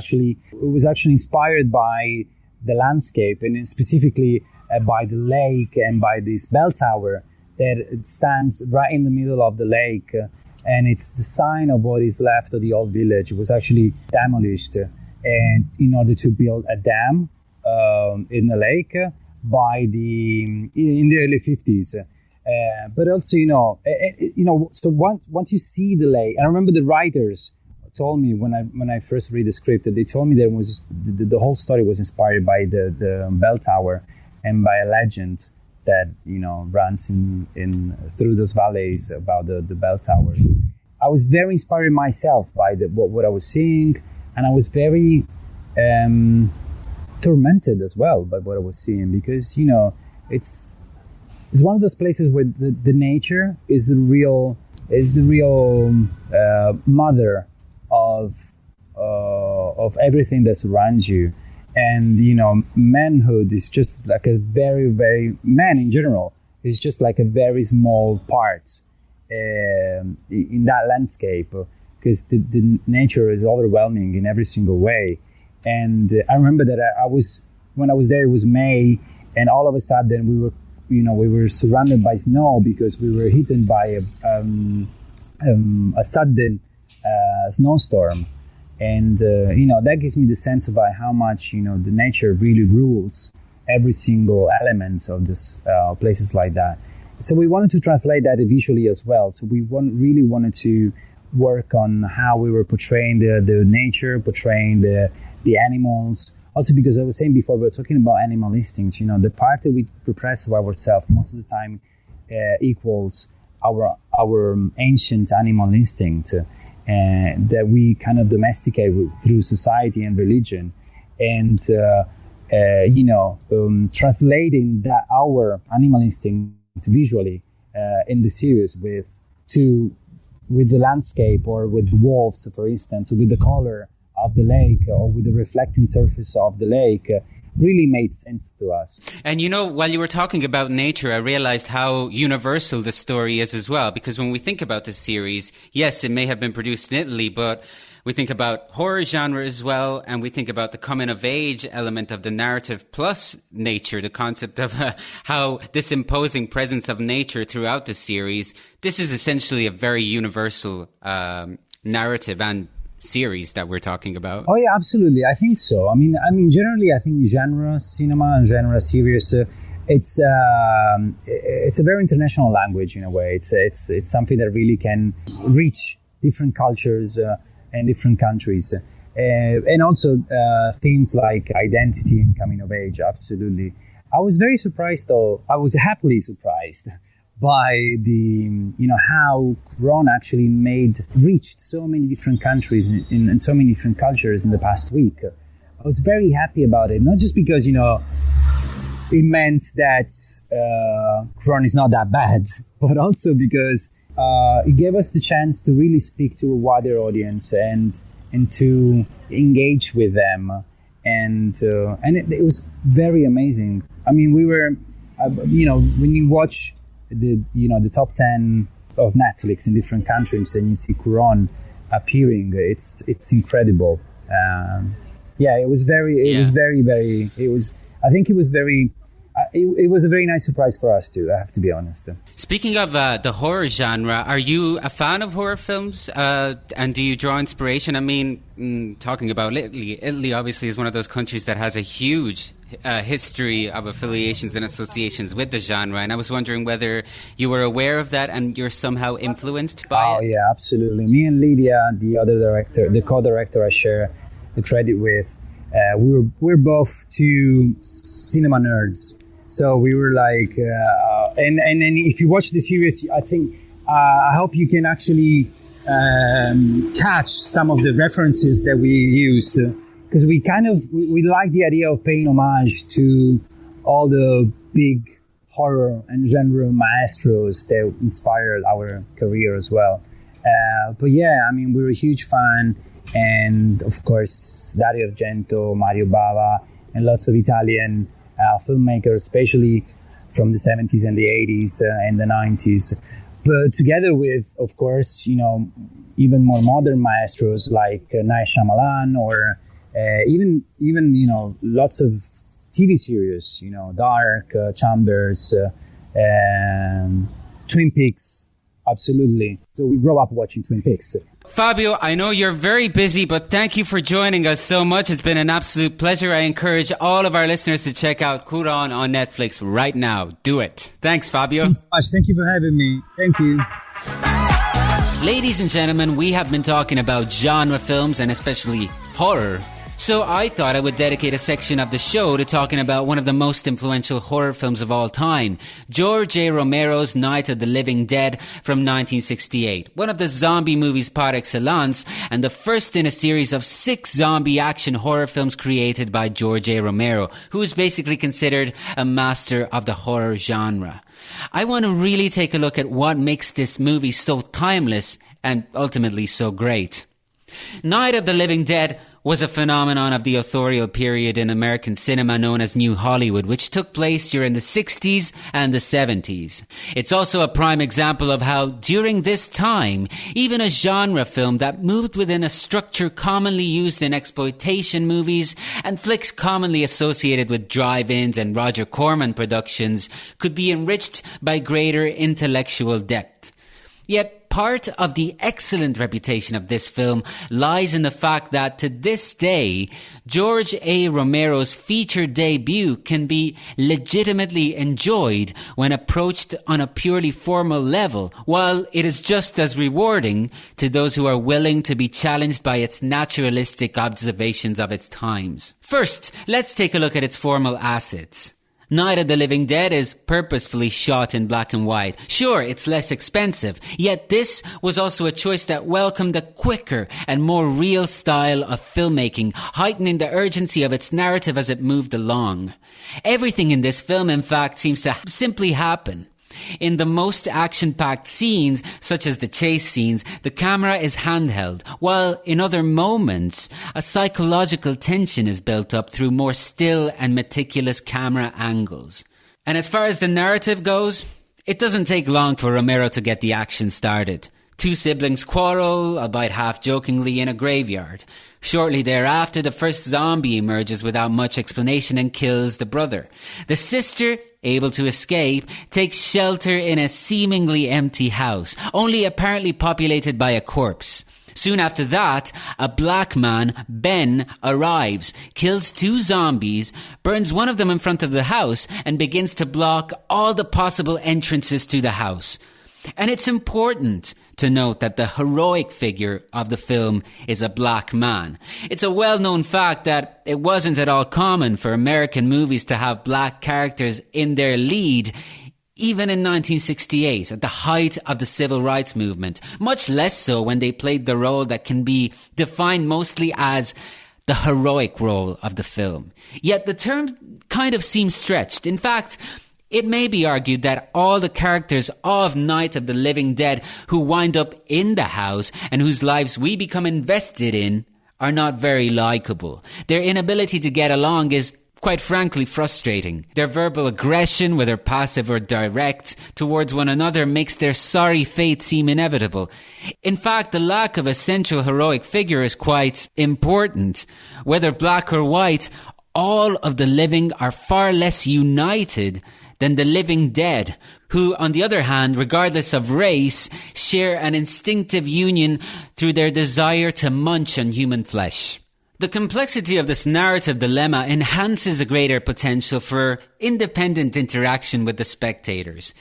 actually inspired by the landscape, and specifically by the lake and by this bell tower that stands right in the middle of the lake. And it's the sign of what is left of the old village. It was actually demolished and in order to build a dam in the lake in the early 50s. But also, so once you see the lake, I remember the writers told me when I first read the script that they told me that the whole story was inspired by the bell tower and by a legend that runs in through those valleys about the bell tower. I was very inspired myself by what I was seeing, and I was very tormented as well by what I was seeing, because it's one of those places where the nature is the real mother of everything that surrounds you. And, manhood is just like a very, very, man in general is just like a very small part in that landscape, because the nature is overwhelming in every single way. And I remember that when I was there, it was May, and all of a sudden we were surrounded by snow because we were hit by a sudden snowstorm. And, that gives me the sense of how much, the nature really rules every single element of this places like that. So we wanted to translate that visually as well. So we really wanted to work on how we were portraying the nature, portraying the animals. Also, because I was saying before, we were talking about animal instincts. The part that we repress of ourselves most of the time equals our ancient animal instinct. That we kind of domesticate through society and religion, and translating that our animal instinct visually in the series with the landscape, or with wolves, for instance, with the color of the lake or with the reflecting surface of the lake. Really made sense to us. And while you were talking about nature, I realized how universal the story is as well, because when we think about this series, yes, it may have been produced in Italy, but we think about horror genre as well, and we think about the coming of age element of the narrative plus nature, the concept of how this imposing presence of nature throughout the series. This is essentially a very universal narrative and series that we're talking about. Oh yeah, absolutely. I think so. I mean, generally, I think genre cinema and genre series, it's a very international language in a way. It's something that really can reach different cultures and different countries, and also themes like identity and coming of age. Absolutely. I was very surprised, though. I was happily surprised by how CURON actually reached so many different countries and so many different cultures in the past week. I was very happy about it, not just because, it meant that CURON is not that bad, but also because it gave us the chance to really speak to a wider audience and to engage with them. And it was very amazing. I mean, we were, when you watch the top 10 of Netflix in different countries and you see CURON appearing, it's incredible. It was a very nice surprise for us too, I have to be honest. Speaking of the horror genre, are you a fan of horror films? And do you draw inspiration? I mean, talking about Italy obviously is one of those countries that has a huge history of affiliations and associations with the genre, and I was wondering whether you were aware of that and you're somehow influenced by it. Oh, yeah, absolutely. Me and Lydia, the other director, the co-director I share the credit with, we're both two cinema nerds. So we were like, and if you watch the series, I think, I hope you can actually catch some of the references that we used, because we like the idea of paying homage to all the big horror and genre maestros that inspired our career as well. But yeah, I mean, we're a huge fan, and of course Dario Argento, Mario Bava, and lots of Italian filmmakers, especially from the 70s and the 80s and the 90s. But together with, of course, even more modern maestros like Night Shyamalan, or even lots of TV series, Dark, Chambers, Twin Peaks, absolutely. So we grew up watching Twin Peaks. Fabio, I know you're very busy, but thank you for joining us so much. It's been an absolute pleasure. I encourage all of our listeners to check out CURON on Netflix right now. Do it. Thanks, Fabio. Thanks so much. Thank you for having me. Thank you. Ladies and gentlemen, we have been talking about genre films and especially horror. So I thought I would dedicate a section of the show to talking about one of the most influential horror films of all time, George A. Romero's Night of the Living Dead from 1968. One of the zombie movies par excellence, and the first in a series of 6 zombie action horror films created by George A. Romero, who is basically considered a master of the horror genre. I want to really take a look at what makes this movie so timeless and ultimately so great. Night of the Living Dead was a phenomenon of the authorial period in American cinema known as New Hollywood, which took place during the 60s and the 70s. It's also a prime example of how, during this time, even a genre film that moved within a structure commonly used in exploitation movies and flicks commonly associated with drive-ins and Roger Corman productions could be enriched by greater intellectual depth. Yet, part of the excellent reputation of this film lies in the fact that to this day, George A. Romero's feature debut can be legitimately enjoyed when approached on a purely formal level, while it is just as rewarding to those who are willing to be challenged by its naturalistic observations of its times. First, let's take a look at its formal assets. Night of the Living Dead is purposefully shot in black and white. Sure, it's less expensive, yet this was also a choice that welcomed a quicker and more real style of filmmaking, heightening the urgency of its narrative as it moved along. Everything in this film, in fact, seems to simply happen. In the most action-packed scenes, such as the chase scenes, the camera is handheld, while in other moments, a psychological tension is built up through more still and meticulous camera angles. And as far as the narrative goes, it doesn't take long for Romero to get the action started. 2 siblings quarrel, albeit half-jokingly, in a graveyard. Shortly thereafter, the first zombie emerges without much explanation and kills the brother. The sister, able to escape, takes shelter in a seemingly empty house, only apparently populated by a corpse. Soon after that, a black man, Ben, arrives, kills 2 zombies, burns one of them in front of the house, and begins to block all the possible entrances to the house. And it's important to note that the heroic figure of the film is a black man. It's a well-known fact that it wasn't at all common for American movies to have black characters in their lead, even in 1968, at the height of the civil rights movement, much less so when they played the role that can be defined mostly as the heroic role of the film. Yet the term kind of seems stretched. In fact, it may be argued that all the characters of Night of the Living Dead who wind up in the house and whose lives we become invested in are not very likable. Their inability to get along is, quite frankly, frustrating. Their verbal aggression, whether passive or direct, towards one another makes their sorry fate seem inevitable. In fact, the lack of a central heroic figure is quite important. Whether black or white, all of the living are far less united than the living dead, who, on the other hand, regardless of race, share an instinctive union through their desire to munch on human flesh. The complexity of this narrative dilemma enhances a greater potential for independent interaction with the spectators.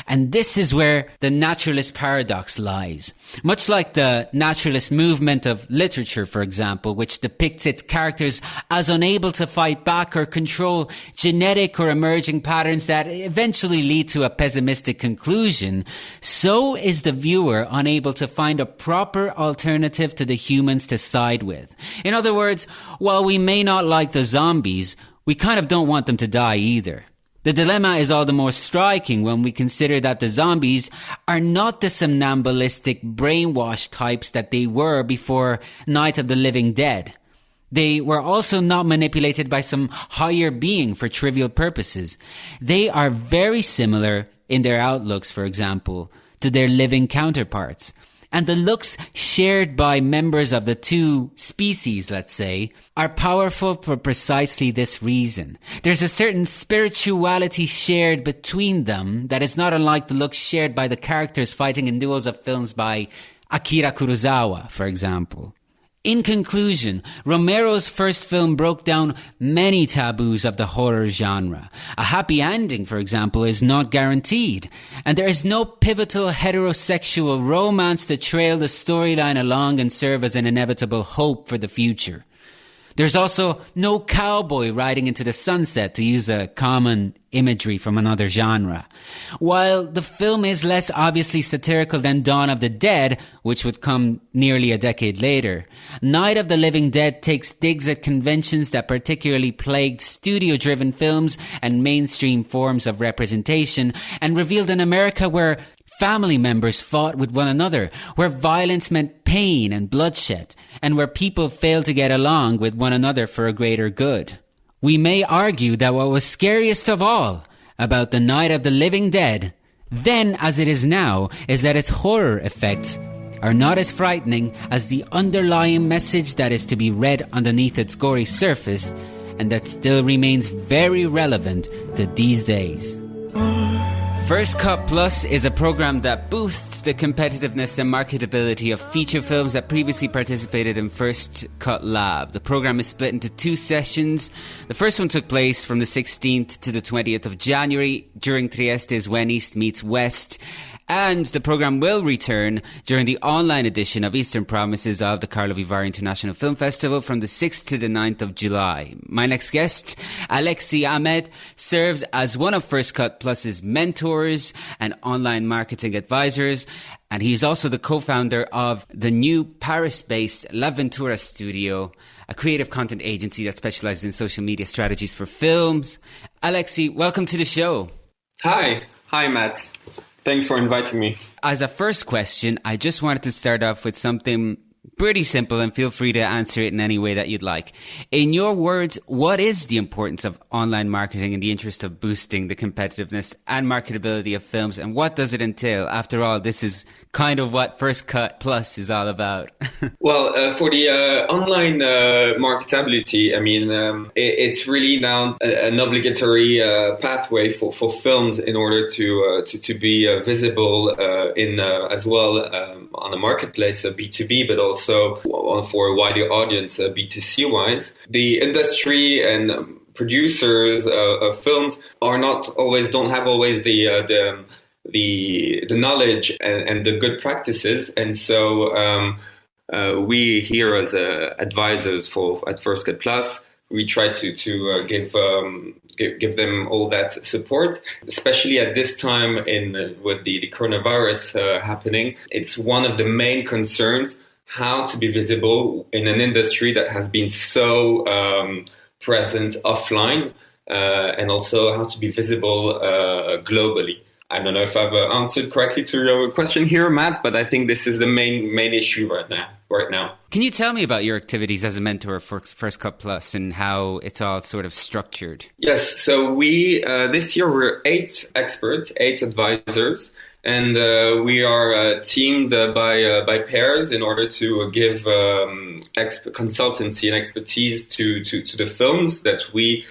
And this is where the naturalist paradox lies. Much like the naturalist movement of literature, for example, which depicts its characters as unable to fight back or control genetic or emerging patterns that eventually lead to a pessimistic conclusion, so is the viewer unable to find a proper alternative to the humans to side with. In other words, while we may not like the zombies, we kind of don't want them to die either. The dilemma is all the more striking when we consider that the zombies are not the somnambulistic brainwashed types that they were before Night of the Living Dead. They were also not manipulated by some higher being for trivial purposes. They are very similar in their outlooks, for example, to their living counterparts. And the looks shared by members of the two species, let's say, are powerful for precisely this reason. There's a certain spirituality shared between them that is not unlike the looks shared by the characters fighting in duels of films by Akira Kurosawa, for example. In conclusion, Romero's first film broke down many taboos of the horror genre. A happy ending, for example, is not guaranteed. And there is no pivotal heterosexual romance to trail the storyline along and serve as an inevitable hope for the future. There's also no cowboy riding into the sunset, to use a common imagery from another genre. While the film is less obviously satirical than Dawn of the Dead, which would come nearly a decade later, Night of the Living Dead takes digs at conventions that particularly plagued studio-driven films and mainstream forms of representation, and revealed an America where family members fought with one another, where violence meant pain and bloodshed, and where people failed to get along with one another for a greater good. We may argue that what was scariest of all about the Night of the Living Dead, then as it is now, is that its horror effects are not as frightening as the underlying message that is to be read underneath its gory surface, and that still remains very relevant to these days. First Cut Plus is a program that boosts the competitiveness and marketability of feature films that previously participated in First Cut Lab. The program is split into two sessions. The first one took place from the 16th to the 20th of January during Trieste's When East Meets West. And the program will return during the online edition of Eastern Promises of the Karlovy Vary International Film Festival from the 6th to the 9th of July. My next guest, Alexi Ahmed, serves as one of First Cut Plus's mentors and online marketing advisors. And he is also the co-founder of the new Paris-based La Ventura Studio, a creative content agency that specializes in social media strategies for films. Alexi, welcome to the show. Hi, Matt. Thanks for inviting me. As a first question, I just wanted to start off with something pretty simple, and feel free to answer it in any way that you'd like. In your words, what is the importance of online marketing in the interest of boosting the competitiveness and marketability of films, and what does it entail? After all, this is kind of what First Cut Plus is all about. Well, for the online marketability, I mean, it's really now an obligatory pathway for films in order to be visible in as well on the marketplace, B2B, but also for a wider audience, B2C wise. The industry and producers of films are not always, don't have always the knowledge and the good practices, and so we here as advisors at First Cut Plus, we try to give them all that support, especially at this time with the coronavirus happening. It's one of the main concerns, how to be visible in an industry that has been so present offline, and also how to be visible globally. I don't know if I've answered correctly to your question here, Matt, but I think this is the main issue right now. Can you tell me about your activities as a mentor for First Cut Plus and how it's all sort of structured? Yes, so we this year we're 8 experts, 8 advisors, and we are teamed by pairs in order to give consultancy and expertise to the films that we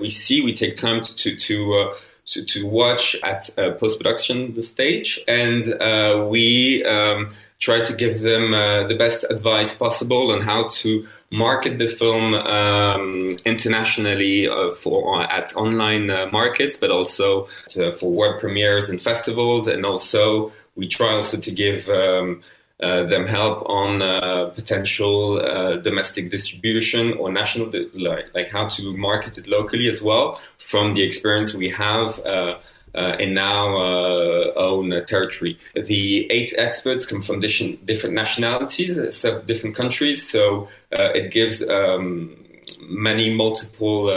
see. We take time to watch at post-production stage, and we try to give them the best advice possible on how to market the film internationally at online markets, but also for world premieres and festivals. And also we try also to give them help on potential domestic distribution or national, like how to market it locally as well, from the experience we have in our own territory. The 8 experts come from different nationalities, different countries, so it gives many multiple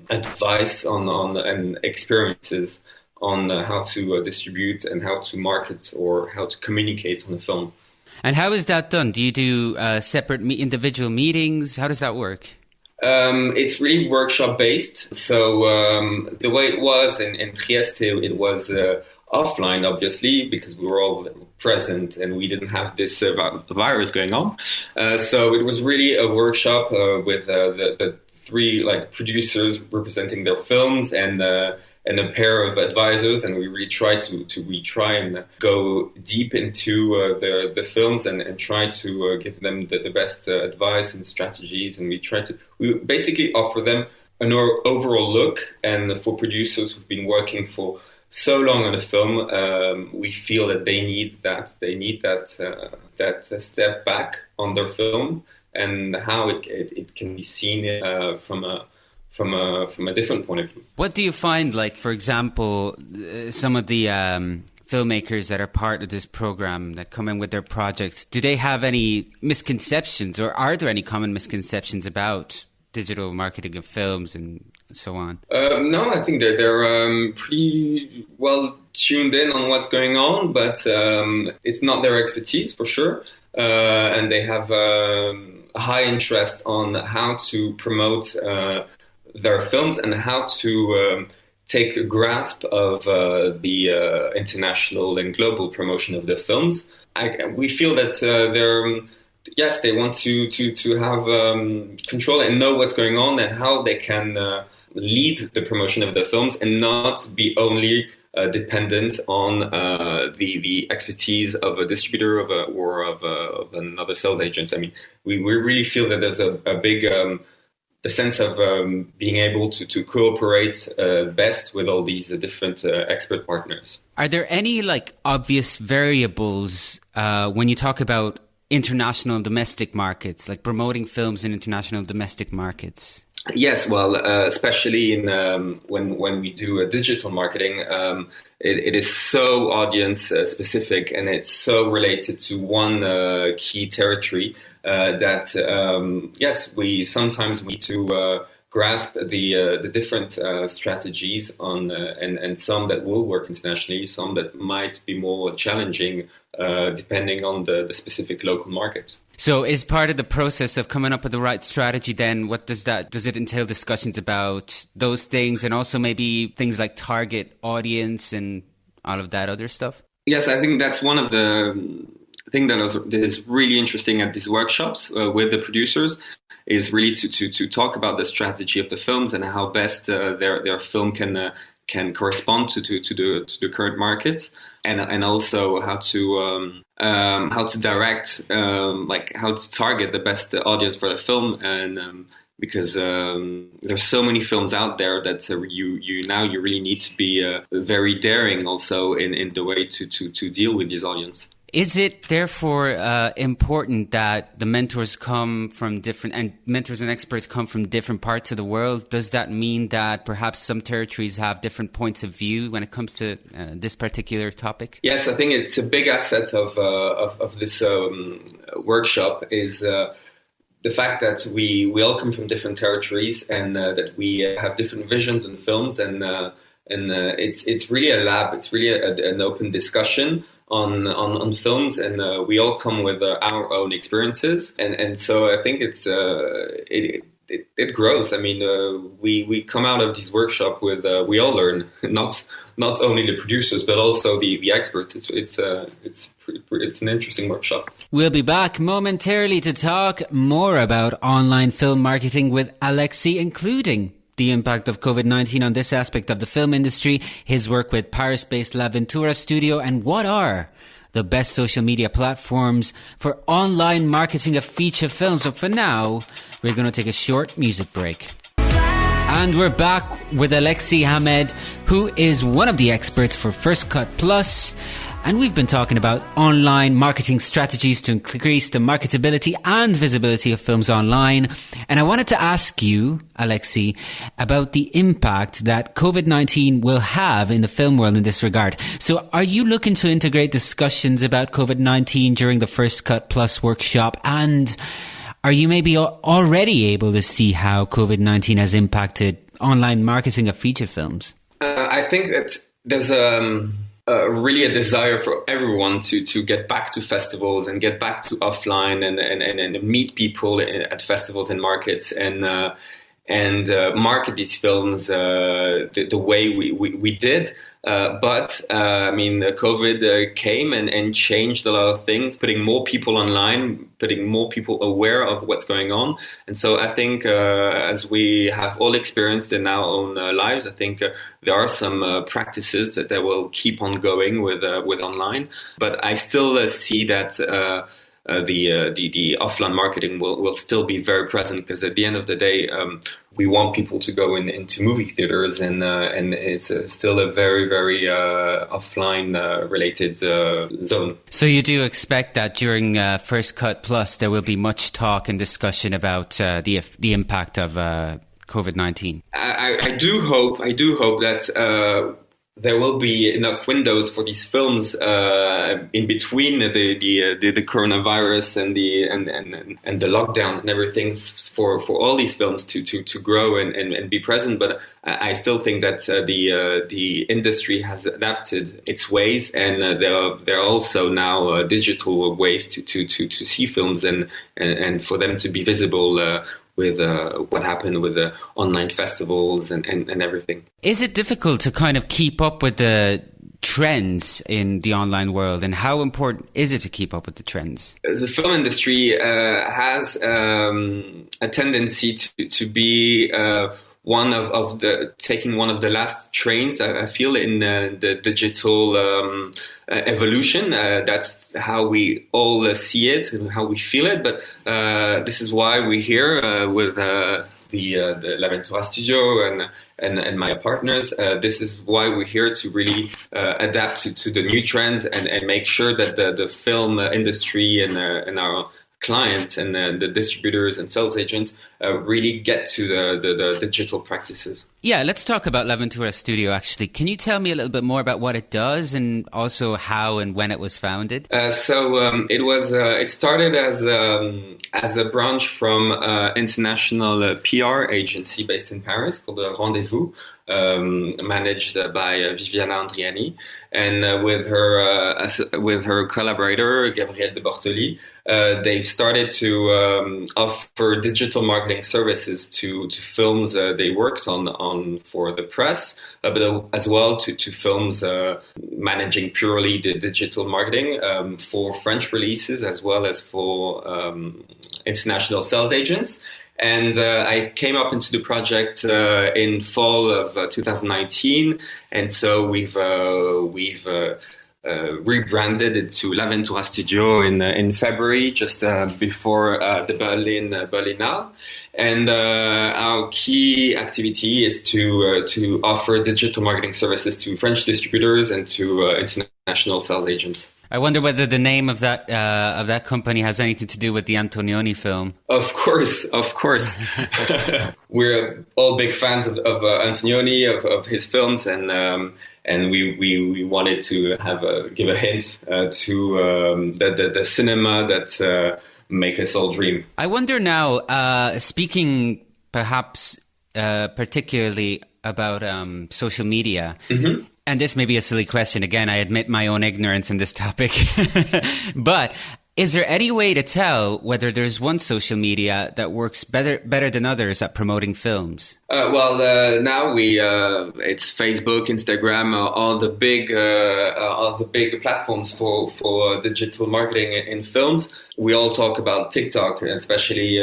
advice on and experiences on how to distribute and how to market or how to communicate on the film. And how is that done? Do you do separate individual meetings? How does that work? It's really workshop based. So the way it was in Trieste, it was offline, obviously, because we were all present and we didn't have this virus going on. So it was really a workshop with the 3 producers representing their films and a pair of advisors, and we really try to and go deep into the films and try to give them the best advice and strategies, and we basically offer them an overall look. And for producers who've been working for so long on a film, we feel that they need that step back on their film and how it can be seen from a different point of view. What do you find, for example, some of the filmmakers that are part of this program that come in with their projects, do they have any misconceptions, or are there any common misconceptions about digital marketing of films and so on? No, I think they're pretty well tuned in on what's going on, but it's not their expertise for sure. And they have a high interest on how to promote their films and how to take a grasp of the international and global promotion of their films. We feel that they want to have control and know what's going on and how they can lead the promotion of their films and not be only dependent on the expertise of a distributor or of another sales agent. I mean, we really feel that there's a big the sense of being able to cooperate best with all these different expert partners. Are there any obvious variables when you talk about international and domestic markets, like promoting films in international domestic markets? Yes, well, especially in when we do digital marketing, it is so audience specific and it's so related to one key territory that yes, we sometimes need to grasp the different strategies on and some that will work internationally, some that might be more challenging depending on the specific local market. So is part of the process of coming up with the right strategy then, what does it entail discussions about those things and also maybe things like target audience and all of that other stuff? Yes, I think that's one of the things that is really interesting at these workshops with the producers is really to talk about the strategy of the films and how best their film can correspond to the current market, and also how to direct, how to target the best audience for the film, and because there's so many films out there that you really need to be very daring also in the way to deal with this audience. Is it therefore important that the mentors and experts come from different parts of the world? Does that mean that perhaps some territories have different points of view when it comes to this particular topic? Yes, I think it's a big asset of this workshop is the fact that we all come from different territories and that we have different visions on films, and it's really a lab. It's really an open discussion on films, and we all come with our own experiences, and so I think it grows. I mean, we come out of this workshop with we all learn, not only the producers but also the experts. It's an interesting workshop. We'll be back momentarily to talk more about online film marketing with Alexi, including the impact of COVID-19 on this aspect of the film industry, his work with Paris-based La Ventura Studio, and what are the best social media platforms for online marketing of feature films. So for now, we're going to take a short music break. And we're back with Alexi Hamed, who is one of the experts for First Cut Plus. And we've been talking about online marketing strategies to increase the marketability and visibility of films online. And I wanted to ask you, Alexi, about the impact that COVID-19 will have in the film world in this regard. So are you looking to integrate discussions about COVID-19 during the First Cut Plus workshop? And are you maybe already able to see how COVID-19 has impacted online marketing of feature films? I think that there's really a desire for everyone to get back to festivals and get back to offline and meet people at festivals and markets and market these films the way we did. But COVID came and changed a lot of things, putting more people online, putting more people aware of what's going on. And so I think as we have all experienced in our own lives, I think there are some practices that will keep on going with online. But I still see that the offline marketing will still be very present, because at the end of the day, we want people to go into movie theaters, and it's still a very, very offline related zone. So you do expect that during First Cut Plus there will be much talk and discussion about the impact of COVID-19? I do hope that there will be enough windows for these films in between the coronavirus and the lockdowns and everything for all these films to grow and be present. But I still think that the industry has adapted its ways, and there are also now digital ways to see films and for them to be visible. With what happened with the online festivals and everything. Is it difficult to kind of keep up with the trends in the online world, and how important is it to keep up with the trends? The film industry has a tendency to be taking one of the last trains, I feel, in the digital evolution. That's how we all see it and how we feel it. But this is why we're here with the L'Avventura Studio and my partners. This is why we're here to really adapt to the new trends and make sure that the film industry and our clients and the distributors and sales agents really get to the digital practices. Yeah, let's talk about L'Avventura Studio, actually. Can you tell me a little bit more about what it does and also how and when it was founded? It started as a branch from international PR agency based in Paris called Rendezvous, managed by Viviana Andriani, and with her collaborator Gabrielle de Bortoli, they started to offer digital marketing services to films they worked on for the press, but as well to films managing purely the digital marketing for French releases as well as for international sales agents. And I came up into the project in fall of 2019, and so we've rebranded it to L'Avventura Studio in February, just before the Berlinale. And our key activity is to offer digital marketing services to French distributors and to international sales agents. I wonder whether the name of that company has anything to do with the Antonioni film. Of course. We're all big fans of Antonioni, of his films, and we wanted to give a hint to the cinema that make us all dream. I wonder now, speaking perhaps particularly about social media. Mm-hmm. And this may be a silly question. Again, I admit my own ignorance in this topic. But is there any way to tell whether there's one social media that works better than others at promoting films? Now it's Facebook, Instagram, all the big platforms for digital marketing in films. We all talk about TikTok, especially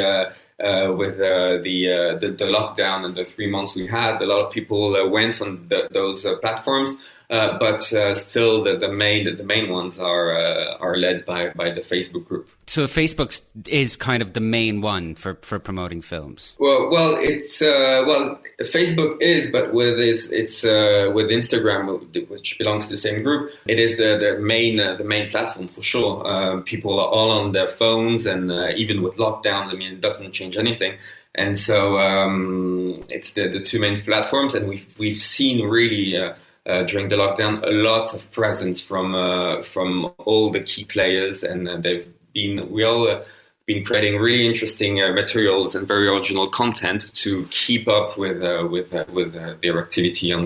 with the lockdown and the 3 months we had. A lot of people went on those platforms, but still the main ones are led by the Facebook group. So Facebook is kind of the main one for promoting films. Well, it's Facebook is, but with Instagram, which belongs to the same group, it is the main platform for sure. People are all on their phones, and even with lockdowns, I mean, it doesn't change anything. And so it's the two main platforms, and we've seen really. During the lockdown, a lot of presence from all the key players, and we all been creating really interesting materials and very original content to keep up with their activity on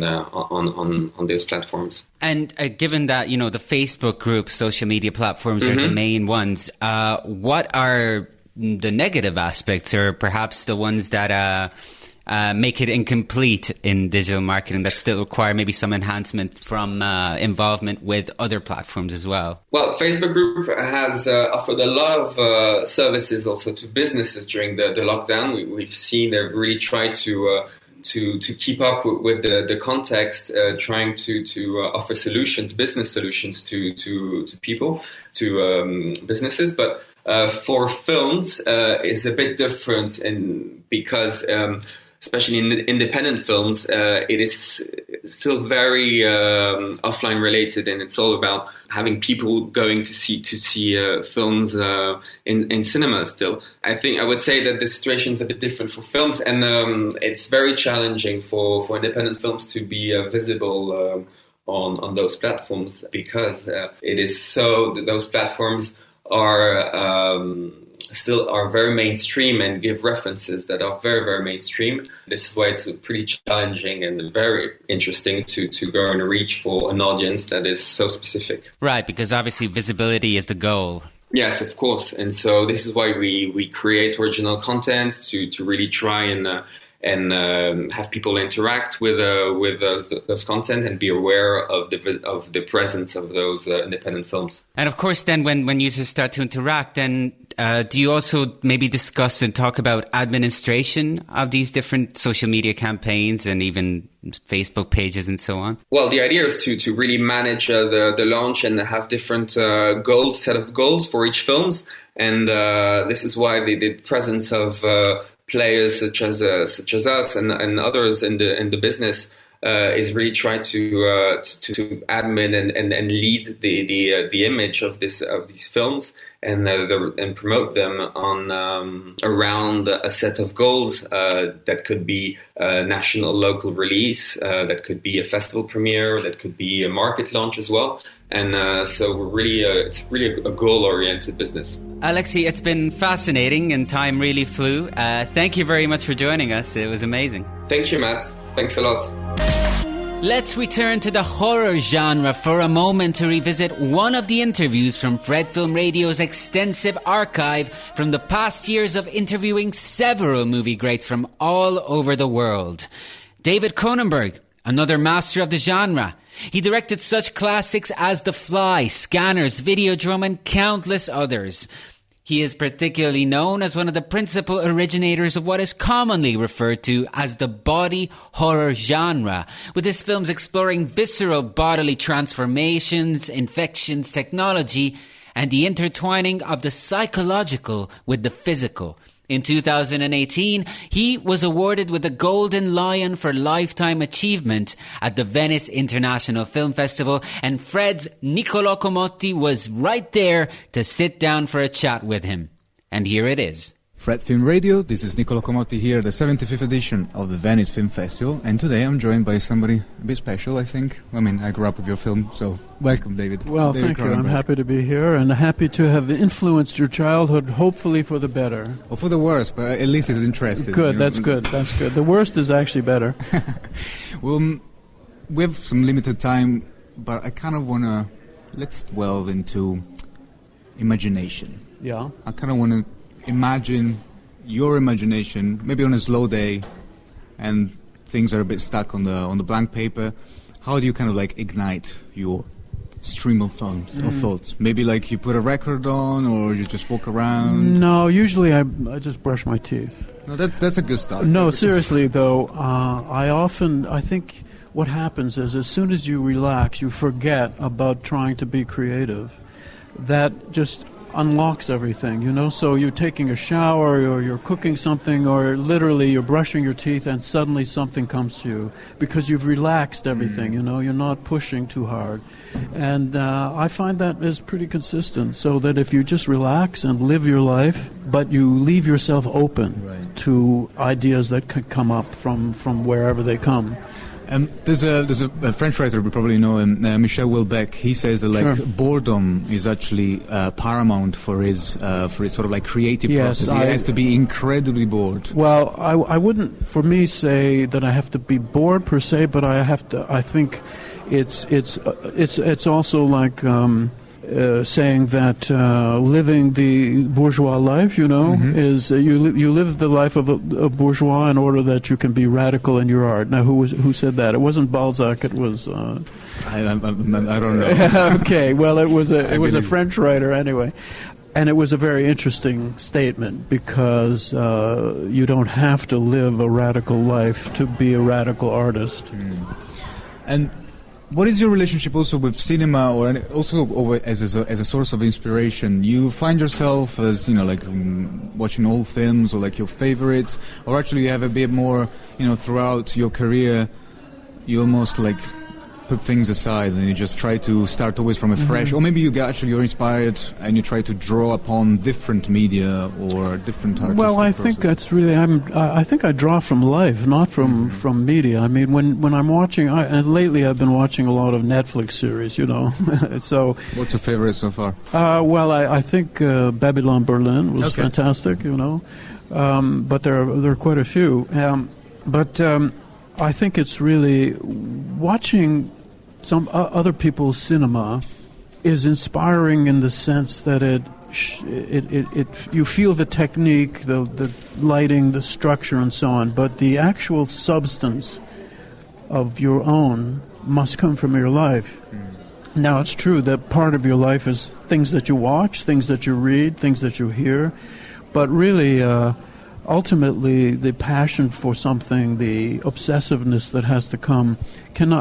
those platforms. And given that the Facebook group, social media platforms are the main ones, what are the negative aspects, or perhaps the ones that make it incomplete in digital marketing, that still require maybe some enhancement from involvement with other platforms as well? Well, Facebook Group has offered a lot of services also to businesses during the lockdown. We've seen they've really tried to keep up with the context, trying to offer solutions, business solutions to people, to businesses. But for films, it's a bit different, because especially in independent films, it is still very offline related, and it's all about having people going to see films in cinema still. I would say that the situation is a bit different for films, and it's very challenging for independent films to be visible on those platforms, because it is so those platforms are still are very mainstream and give references that are very, very mainstream. This is why it's pretty challenging and very interesting to go and reach for an audience that is so specific. Right, because obviously visibility is the goal. Yes, of course. And so this is why we create original content to really try and have people interact with those content and be aware of the presence of those independent films. And of course, then when users start to interact, then do you also maybe discuss and talk about administration of these different social media campaigns and even Facebook pages and so on? Well, the idea is to really manage the launch and have different set of goals for each films, and this is why the presence of players such as us and others in the business is really try to admin and lead the image of these films and promote them on around a set of goals that could be a national local release, that could be a festival premiere, that could be a market launch as well. And so we're really it's really a goal-oriented business. Alexei, it's been fascinating and time really flew. Thank you very much for joining us. It was amazing. Thank you, Matt. Thanks a lot. Let's return to the horror genre for a moment to revisit one of the interviews from Fred Film Radio's extensive archive from the past years of interviewing several movie greats from all over the world. David Cronenberg, another master of the genre. He directed such classics as The Fly, Scanners, Videodrome, and countless others. He is particularly known as one of the principal originators of what is commonly referred to as the body horror genre, with his films exploring visceral bodily transformations, infections, technology, and the intertwining of the psychological with the physical. In 2018, he was awarded with the Golden Lion for Lifetime Achievement at the Venice International Film Festival, and Fred's Niccolò Comotti was right there to sit down for a chat with him. And here it is. Fred Film Radio, this is Niccolò Comotti here at the 75th edition of the Venice Film Festival, and today I'm joined by somebody a bit special, I think. I mean, I grew up with your film, so welcome, David. Well, David thank you. I'm happy to be here and happy to have influenced your childhood, hopefully for the better. Or for the worse, but at least it's interesting. Good, that's good. The worst is actually better. Well, we have some limited time, but I kind of want to, let's delve into imagination. Yeah. I kind of want to imagine your imagination, maybe on a slow day, and things are a bit stuck on the blank paper. How do you kind of like ignite your stream of thoughts? Maybe like you put a record on, or you just walk around? No, usually I just brush my teeth. No, that's a good start. No, seriously though, I think what happens is as soon as you relax, you forget about trying to be creative. That just unlocks everything, so you're taking a shower or you're cooking something or literally you're brushing your teeth and suddenly something comes to you because you've relaxed everything, you're not pushing too hard. And I find that is pretty consistent, so that if you just relax and live your life, but you leave yourself open to ideas that could come up from wherever they come. There's a French writer, we probably know him, Michel Houellebecq. He says that boredom is actually paramount for his sort of like creative process. He has to be incredibly bored. Well, I wouldn't, for me, say that I have to be bored per se, but I think it's also like saying that living the bourgeois life, is you live the life of a bourgeois in order that you can be radical in your art. Now, who said that? It wasn't Balzac. It was I don't know. Okay, well, it was a French writer anyway. And it was a very interesting statement because you don't have to live a radical life to be a radical artist. And what is your relationship also with cinema, or also as a source of inspiration? You find yourself as watching old films or like your favorites, or actually you have a bit more throughout your career you almost like put things aside and you just try to start always from a fresh, or maybe you're inspired and you try to draw upon different media or different artistic Well, I process. think that's really, I think I draw from life, not from media. I mean, when I'm watching, and lately I've been watching a lot of Netflix series, so. What's your favorite so far? Well, I think Babylon Berlin was fantastic, but there are quite a few. I think it's really watching some other people's cinema is inspiring in the sense that you feel the technique, the lighting, the structure, and so on. But the actual substance of your own must come from your life. Now, it's true that part of your life is things that you watch, things that you read, things that you hear, but really. Ultimately, the passion for something, the obsessiveness that has to come,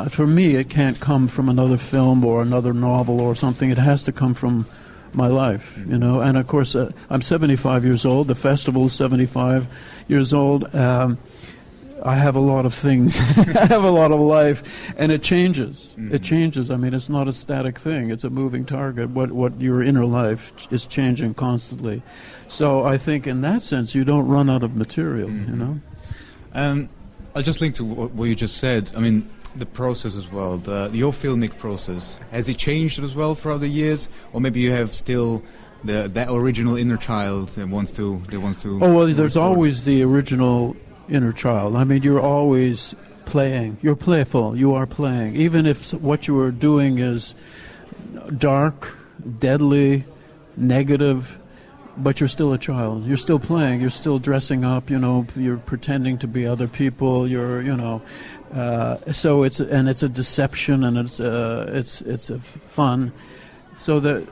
for me, it can't come from another film or another novel or something. It has to come from my life, And of course, I'm 75 years old. The festival is 75 years old. I have a lot of things. I have a lot of life, and it changes. It changes. I mean, it's not a static thing. It's a moving target. What your inner life is changing constantly. So I think in that sense, you don't run out of material, I'll just link to what you just said. I mean, the process as well, your filmic process. Has it changed as well throughout the years? Or maybe you have still that original inner child that wants to... Oh, well, there's always the original inner child. I mean, you're always playing. You're playful. You are playing. Even if what you are doing is dark, deadly, negative, but you're still a child. You're still playing. You're still dressing up. You're pretending to be other people. So it's a deception, and it's a fun. So that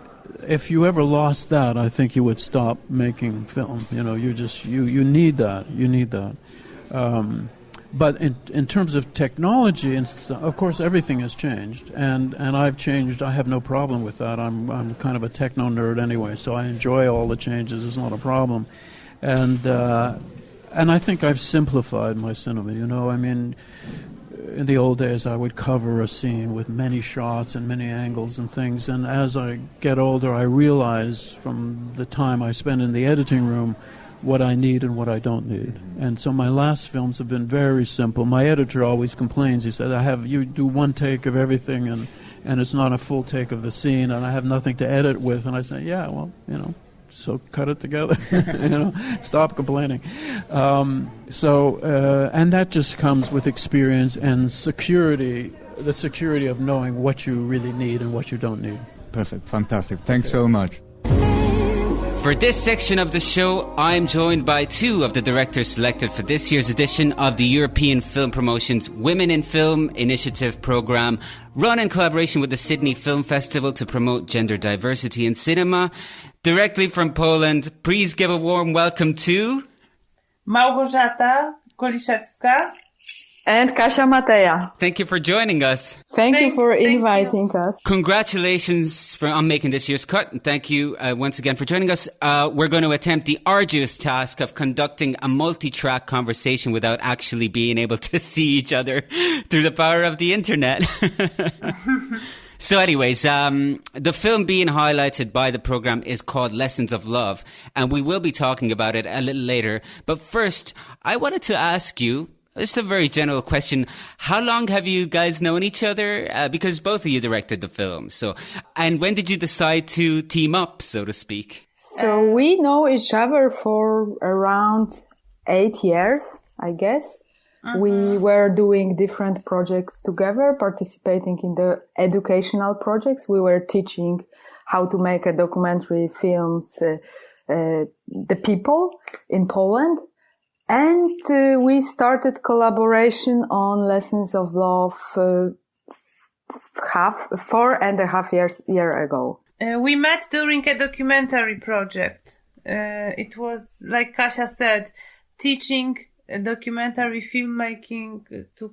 if you ever lost that, I think you would stop making film. You need that. You need that. But in terms of technology, and of course, everything has changed, and I've changed. I have no problem with that. I'm kind of a techno nerd anyway, so I enjoy all the changes. It's not a problem, and I think I've simplified my cinema. I mean, in the old days, I would cover a scene with many shots and many angles and things, and as I get older, I realize from the time I spend in the editing room what I need and what I don't need. And so my last films have been very simple. My editor always complains. He said, you do one take of everything and it's not a full take of the scene, and I have nothing to edit with. And I say, so cut it together. Stop complaining. And that just comes with experience and security, the security of knowing what you really need and what you don't need. Perfect. Fantastic. Thanks so much. For this section of the show, I'm joined by two of the directors selected for this year's edition of the European Film Promotion's Women in Film Initiative programme, run in collaboration with the Sydney Film Festival to promote gender diversity in cinema. Directly from Poland, please give a warm welcome to... Małgorzata Goliszewska and Kasia Mateja. Thank you for joining us. Thank you for inviting us. Congratulations on making this year's cut. And thank you once again for joining us. We're going to attempt the arduous task of conducting a multi-track conversation without actually being able to see each other through the power of the internet. So anyways, the film being highlighted by the program is called Lessons of Love, and we will be talking about it a little later. But first, I wanted to ask you, just a very general question. How long have you guys known each other? Because both of you directed the film. And when did you decide to team up, so to speak? So we know each other for around 8 years, I guess. We were doing different projects together, participating in the educational projects. We were teaching how to make a documentary films, the people in Poland. And we started collaboration on Lessons of Love 4.5 years ago. We met during a documentary project. It was, like Kasia said, teaching documentary filmmaking to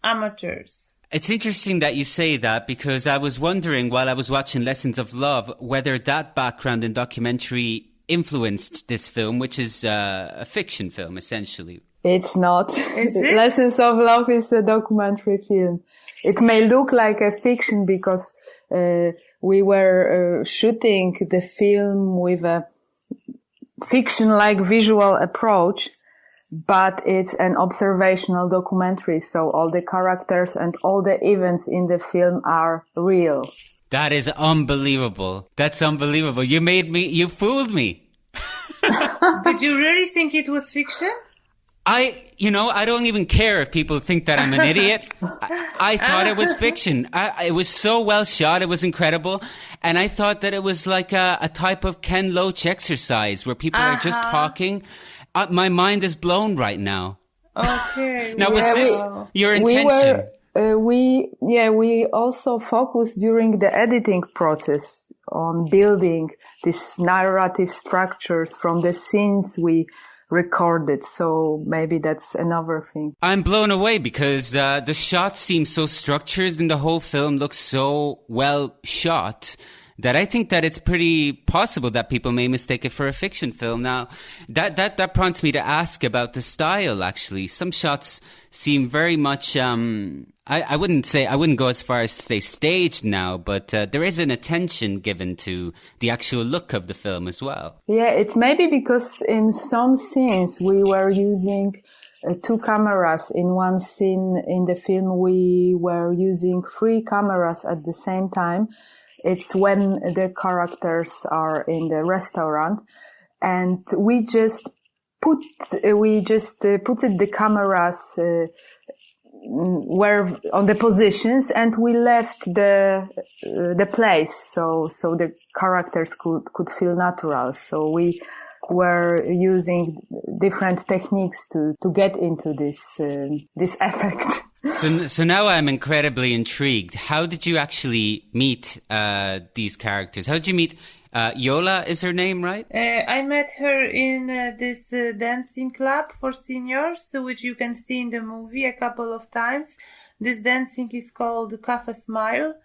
amateurs. It's interesting that you say that, because I was wondering while I was watching Lessons of Love whether that background in documentary influenced this film, which is a fiction film, essentially. It's not. Is it? Lessons of Love is a documentary film. It may look like a fiction because we were shooting the film with a fiction-like visual approach, but it's an observational documentary, so all the characters and all the events in the film are real. That is unbelievable. That's unbelievable. You fooled me. Did you really think it was fiction? I don't even care if people think that I'm an idiot. I thought it was fiction. It was so well shot. It was incredible. And I thought that it was like a type of Ken Loach exercise where people are just talking. My mind is blown right now. Okay. Now, was this your intention? We also focused during the editing process on building these narrative structures from the scenes we recorded. So maybe that's another thing. I'm blown away because the shots seem so structured and the whole film looks so well shot that I think that it's pretty possible that people may mistake it for a fiction film. Now, that prompts me to ask about the style, actually. Some shots seem very much, I wouldn't go as far as to say staged now, but there is an attention given to the actual look of the film as well. Yeah, it may be because in some scenes we were using 2 cameras. In one scene in the film we were using 3 cameras at the same time. It's when the characters are in the restaurant, and we just put the cameras were on the positions, and we left the place so the characters could feel natural. So we were using different techniques to get into this effect. So now I'm incredibly intrigued. How did you actually meet these characters? How did you meet Yola? Is her name right? I met her in this dancing club for seniors, which you can see in the movie a couple of times. This dancing is called Cafe Smile.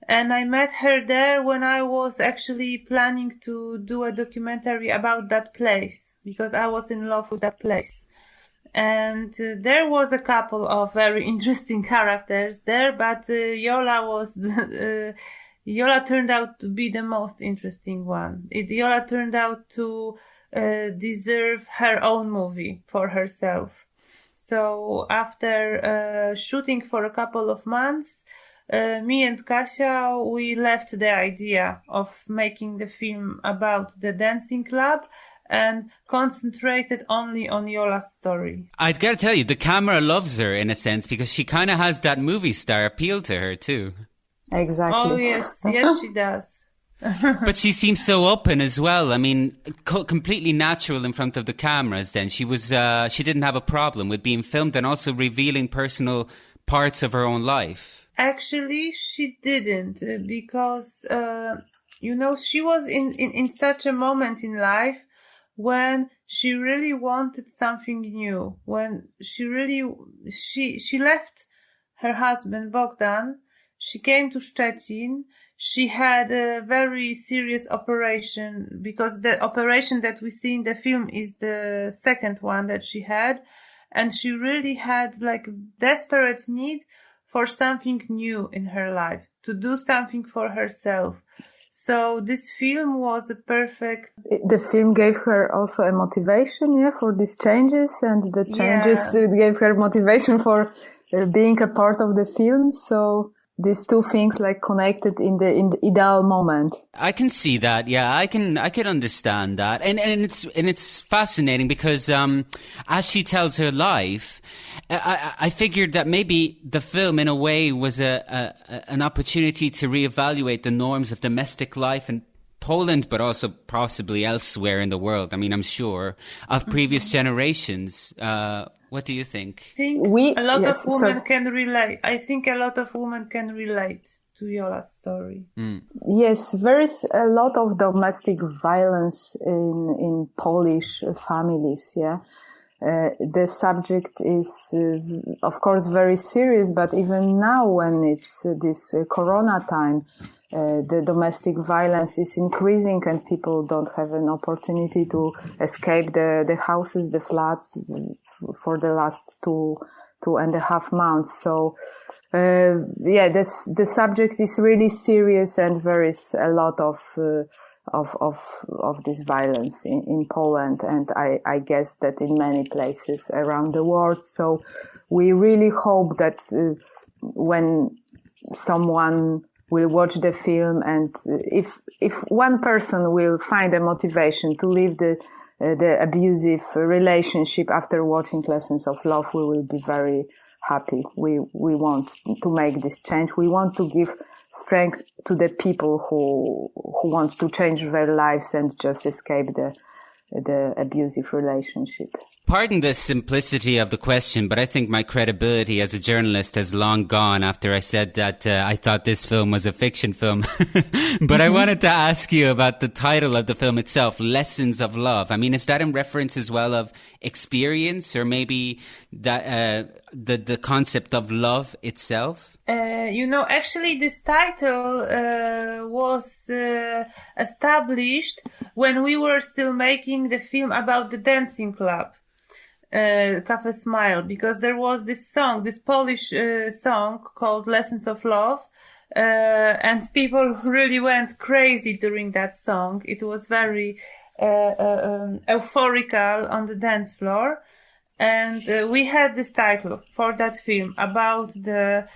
And I met her there when I was actually planning to do a documentary about that place, because I was in love with that place. And there was a couple of very interesting characters there, but Yola turned out to be the most interesting one. Yola turned out to deserve her own movie for herself. So after shooting for a couple of months, me and Kasia, we left the idea of making the film about the dancing club and concentrated only on Yola's story. I'd gotta tell you, the camera loves her in a sense, because she kind of has that movie star appeal to her too. Exactly. Oh yes, yes she does. But she seems so open as well. I mean, completely natural in front of the cameras then. She didn't have a problem with being filmed and also revealing personal parts of her own life. Actually, she didn't, because, she was in such a moment in life when she really wanted something new, when she left her husband, Bogdan. She came to Szczecin. She had a very serious operation, because the operation that we see in the film is the second one that she had. And she really had like desperate need for something new in her life, to do something for herself. So this film was a perfect... The film gave her also a motivation, for these changes, and the changes gave her motivation for being a part of the film. So these two things like connected in the ideal moment. I can see that. Yeah, I can understand that. And it's fascinating because, as she tells her life, I figured that maybe the film in a way was an opportunity to reevaluate the norms of domestic life in Poland, but also possibly elsewhere in the world. I mean, I'm sure of previous generations. What do you think? I think a lot of women can relate. I think a lot of women can relate to Jola's story. Yes, there is a lot of domestic violence in Polish families, the subject is, of course, very serious, but even now when it's this Corona time, the domestic violence is increasing and people don't have an opportunity to escape the houses, the flats for the last 2.5 months. So, the subject is really serious, and there is a lot of this violence in Poland, and I guess that in many places around the world. So we really hope that when someone will watch the film, and if one person will find a motivation to leave the abusive relationship after watching Lessons of Love, we will be very happy. We want to make this change. We want to give strength to the people who want to change their lives and just escape the abusive relationship. Pardon the simplicity of the question, but I think my credibility as a journalist has long gone after I said that I thought this film was a fiction film. But I wanted to ask you about the title of the film itself, Lessons of Love. I mean, is that in reference as well of experience, or maybe that the concept of love itself? Actually this title was established when we were still making the film about the dancing club, Cafe Smile, because there was this song, this Polish song called Lessons of Love, and people really went crazy during that song. It was very euphorical on the dance floor. And we had this title for that film about the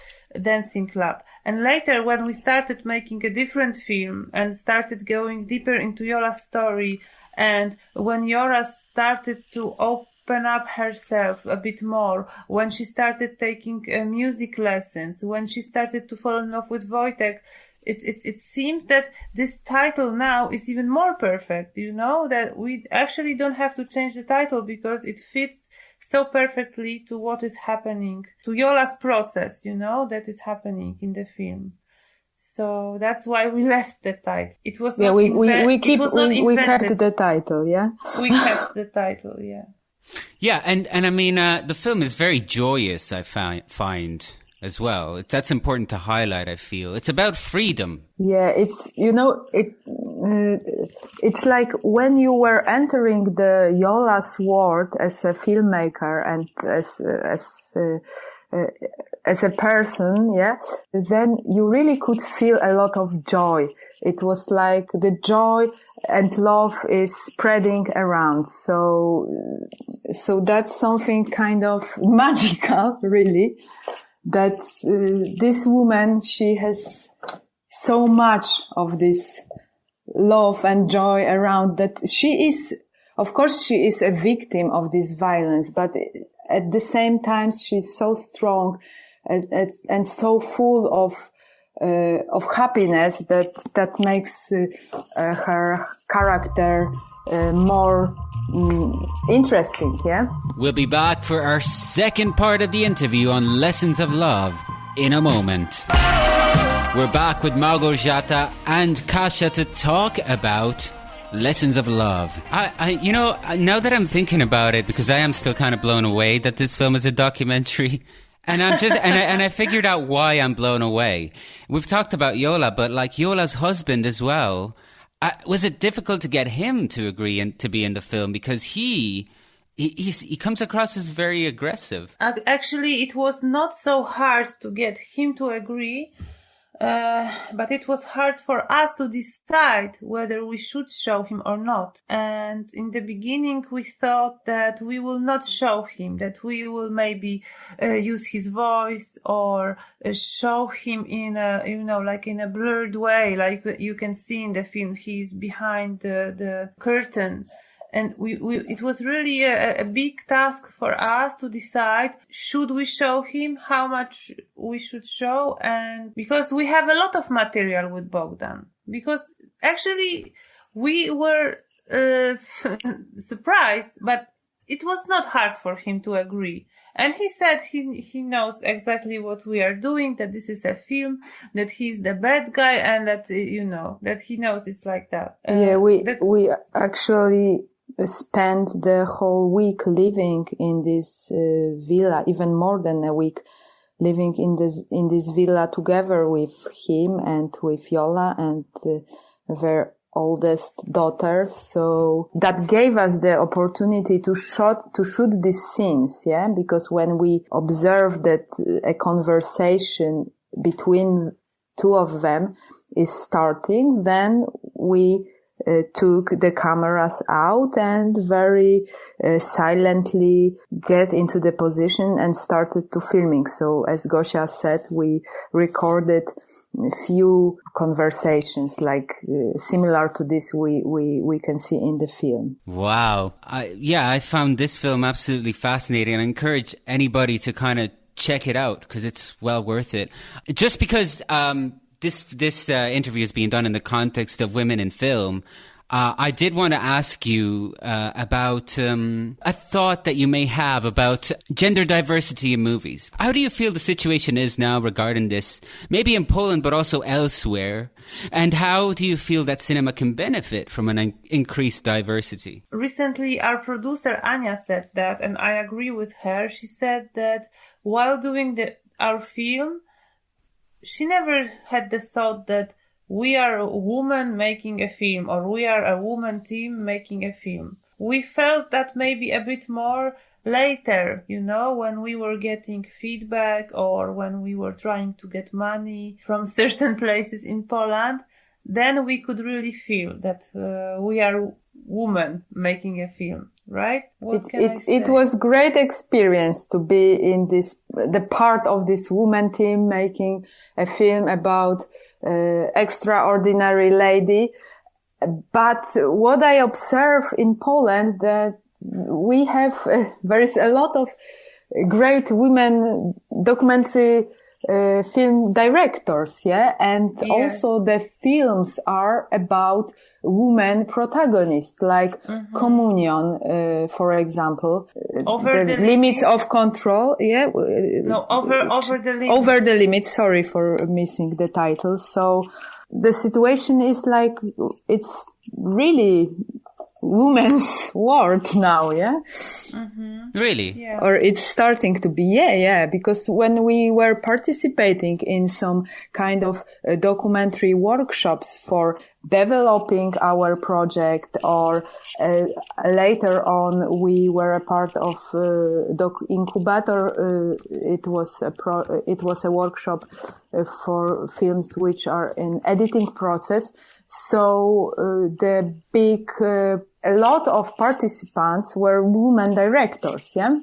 dancing club. And later, when we started making a different film and started going deeper into Jola's story, and when Jola started to open up herself a bit more, when she started taking music lessons, when she started to fall in love with Wojtek, it seems that this title now is even more perfect, that we actually don't have to change the title because it fits so perfectly to what is happening, to Jola's process, that is happening in the film. So that's why we left the title. It was not we kept the title, We kept the title, Yeah, and I mean, the film is very joyous, I find as well. That's important to highlight, I feel. It's about freedom. Yeah, it's, it's like when you were entering the Jola's world as a filmmaker and as a person, then you really could feel a lot of joy. It was like the joy and love is spreading around. So that's something kind of magical, really, that this woman, she has so much of this love and joy around, that she is, of course, she is a victim of this violence, but at the same time, she's so strong and so full of of happiness that makes her character more interesting. Yeah. We'll be back for our second part of the interview on Lessons of Love in a moment. We're back with Malgorzata and Kasia to talk about Lessons of Love. You know, now that I'm thinking about it, because I am still kind of blown away that this film is a documentary, and I'm just and I figured out why I'm blown away. We've talked about Yola, but like Yola's husband as well. Was it difficult to get him to agree and to be in the film, because he comes across as very aggressive? Actually, it was not so hard to get him to agree. But it was hard for us to decide whether we should show him or not. And in the beginning, we thought that we will not show him, that we will maybe use his voice or show him in a, like in a blurred way, like you can see in the film. He's behind the curtain. And it was really a big task for us to decide, should we show him, how much we should show, and because we have a lot of material with Bogdan. Because actually we were surprised, but it was not hard for him to agree. And he said he knows exactly what we are doing, that this is a film, that he's the bad guy, and that, that he knows it's like that. We actually spent the whole week living in this villa, even more than a week, living in this villa together with him and with Yola and their oldest daughter. So that gave us the opportunity to shoot these scenes, yeah, because when we observed that a conversation between two of them is starting, then we took the cameras out and very silently get into the position and started to filming. So as Gosia said, we recorded a few conversations like similar to this we can see in the film. Wow. I found this film absolutely fascinating, and I encourage anybody to kind of check it out because it's well worth it. Just because this interview is being done in the context of women in film, I did want to ask you about a thought that you may have about gender diversity in movies. How do you feel the situation is now regarding this, maybe in Poland but also elsewhere? And how do you feel that cinema can benefit from an increased diversity? Recently, our producer Anya said that, and I agree with her. She said that while doing our film, she never had the thought that we are a woman making a film or we are a woman team making a film. We felt that maybe a bit more later, when we were getting feedback or when we were trying to get money from certain places in Poland, then we could really feel that we are women making a film. Right? It was great experience to be in the part of this woman team making a film about extraordinary lady. But what I observe in Poland that we have, there is a lot of great women documentary film directors, yeah? And also the films are about women protagonists, like Communion, for example. Over the Limits of Control, yeah? No, over the limit. Over the Limit, sorry for missing the title. So the situation is like, it's really women's world now, yeah? Really? Yeah. Or it's starting to be, yeah, because when we were participating in some kind of documentary workshops for developing our project, or later on we were a part of Doc Incubator. It was a workshop for films which are in editing process. So a lot of participants were women directors, yeah?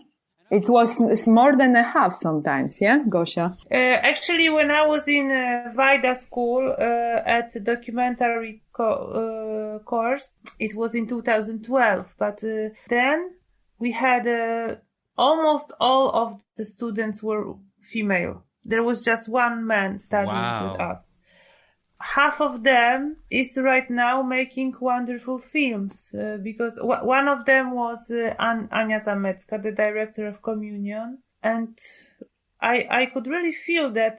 It was more than a half sometimes, yeah, Gosia? Actually, when I was in Vaida school at the documentary course, it was in 2012, but then we had almost all of the students were female. There was just one man studying with us. Half of them is right now making wonderful films, because one of them was Ania Zamecka, the director of Communion, and I could really feel that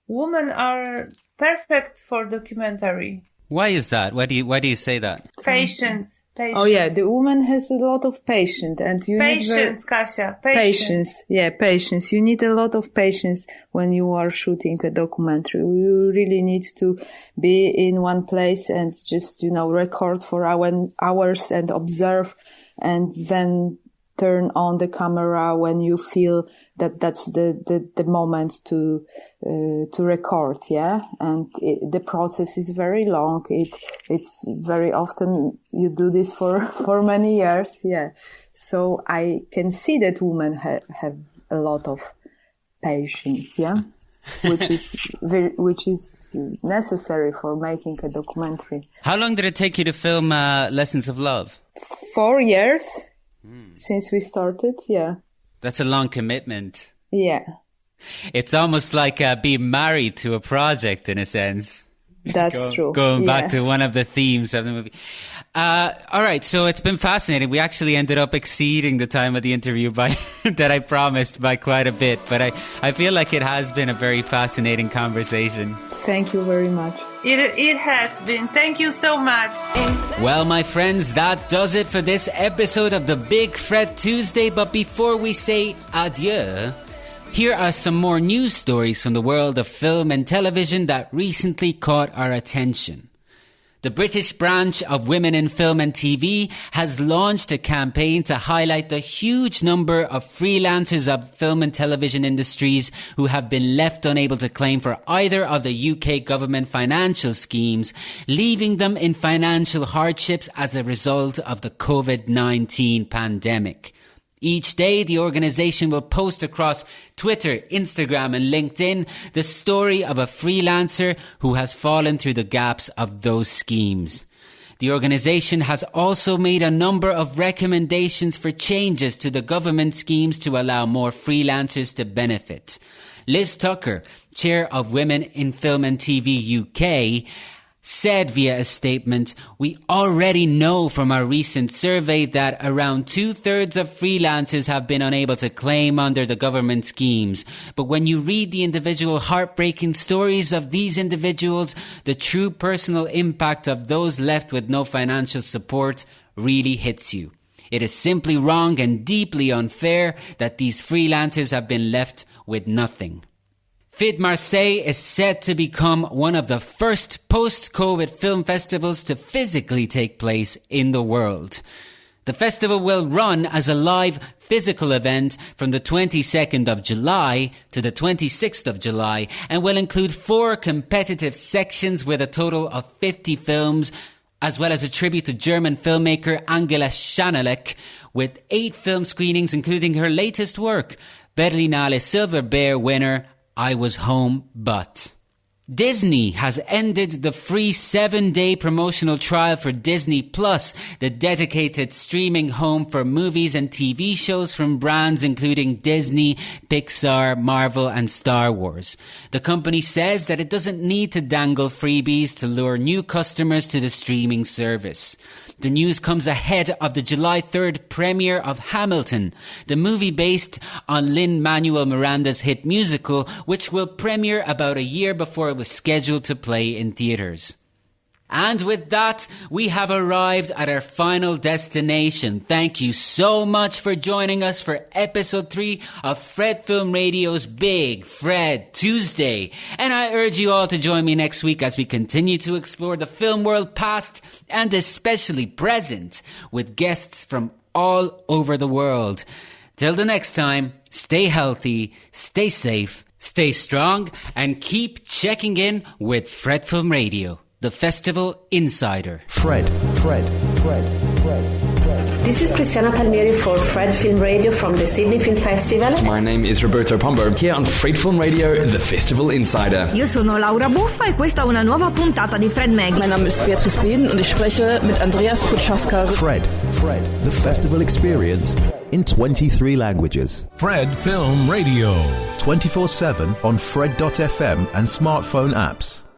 women are perfect for documentary. Why is that? Why do you say that? Patience. Oh yeah, the woman has a lot of patience, and you need Kasia. Patience. Yeah, patience. You need a lot of patience when you are shooting a documentary. You really need to be in one place and just record for hours and observe, and then turn on the camera when you feel that that's the moment to record, yeah. And the process is very long. It's very often you do this for many years, yeah. So I can see that women have a lot of patience, yeah, which is necessary for making a documentary. How long did it take you to film Lessons of Love? 4 years. Since we started, yeah. That's a long commitment. Yeah. It's almost like being married to a project in a sense. That's true. Going back to one of the themes of the movie. All right, so it's been fascinating. We actually ended up exceeding the time of the interview that I promised by quite a bit, but I feel like it has been a very fascinating conversation. Thank you very much. It has been. Thank you so much. Well, my friends, that does it for this episode of the Big Fred Tuesday. But before we say adieu, here are some more news stories from the world of film and television that recently caught our attention. The British branch of Women in Film and TV has launched a campaign to highlight the huge number of freelancers of film and television industries who have been left unable to claim for either of the UK government financial schemes, leaving them in financial hardships as a result of the COVID-19 pandemic. Each day, the organization will post across Twitter, Instagram and LinkedIn the story of a freelancer who has fallen through the gaps of those schemes. The organization has also made a number of recommendations for changes to the government schemes to allow more freelancers to benefit. Liz Tucker, chair of Women in Film and TV UK, said via a statement, "We already know from our recent survey that around 2/3 of freelancers have been unable to claim under the government schemes. But when you read the individual heartbreaking stories of these individuals, the true personal impact of those left with no financial support really hits you. It is simply wrong and deeply unfair that these freelancers have been left with nothing." FID Marseille is set to become one of the first post-COVID film festivals to physically take place in the world. The festival will run as a live physical event from the 22nd of July to the 26th of July and will include 4 competitive sections with a total of 50 films, as well as a tribute to German filmmaker Angela Schanelek, with 8 film screenings including her latest work, Berlinale Silver Bear winner I Was Home But. Disney has ended the free 7-day promotional trial for Disney Plus, the dedicated streaming home for movies and TV shows from brands including Disney, Pixar, Marvel and Star Wars. The company says that it doesn't need to dangle freebies to lure new customers to the streaming service. The news comes ahead of the July 3rd premiere of Hamilton, the movie based on Lin-Manuel Miranda's hit musical, which will premiere about a year before it was scheduled to play in theatres. And with that, we have arrived at our final destination. Thank you so much for joining us for episode 3 of Fred Film Radio's Big Fred Tuesday. And I urge you all to join me next week as we continue to explore the film world past and especially present with guests from all over the world. Till the next time, stay healthy, stay safe, stay strong, and keep checking in with Fred Film Radio, the Festival Insider. Fred. This is Cristiana Palmieri for Fred Film Radio from the Sydney Film Festival. My name is Roberto Pombo, here on Fred Film Radio, the Festival Insider. Io sono Laura Buffa e questa è una nuova puntata di Fred Mag. Mein Name ist Beatrice Beden und ich spreche mit Andreas Putschaska. Fred, the festival experience in 23 languages. Fred Film Radio. 24/7 on Fred.fm and smartphone apps.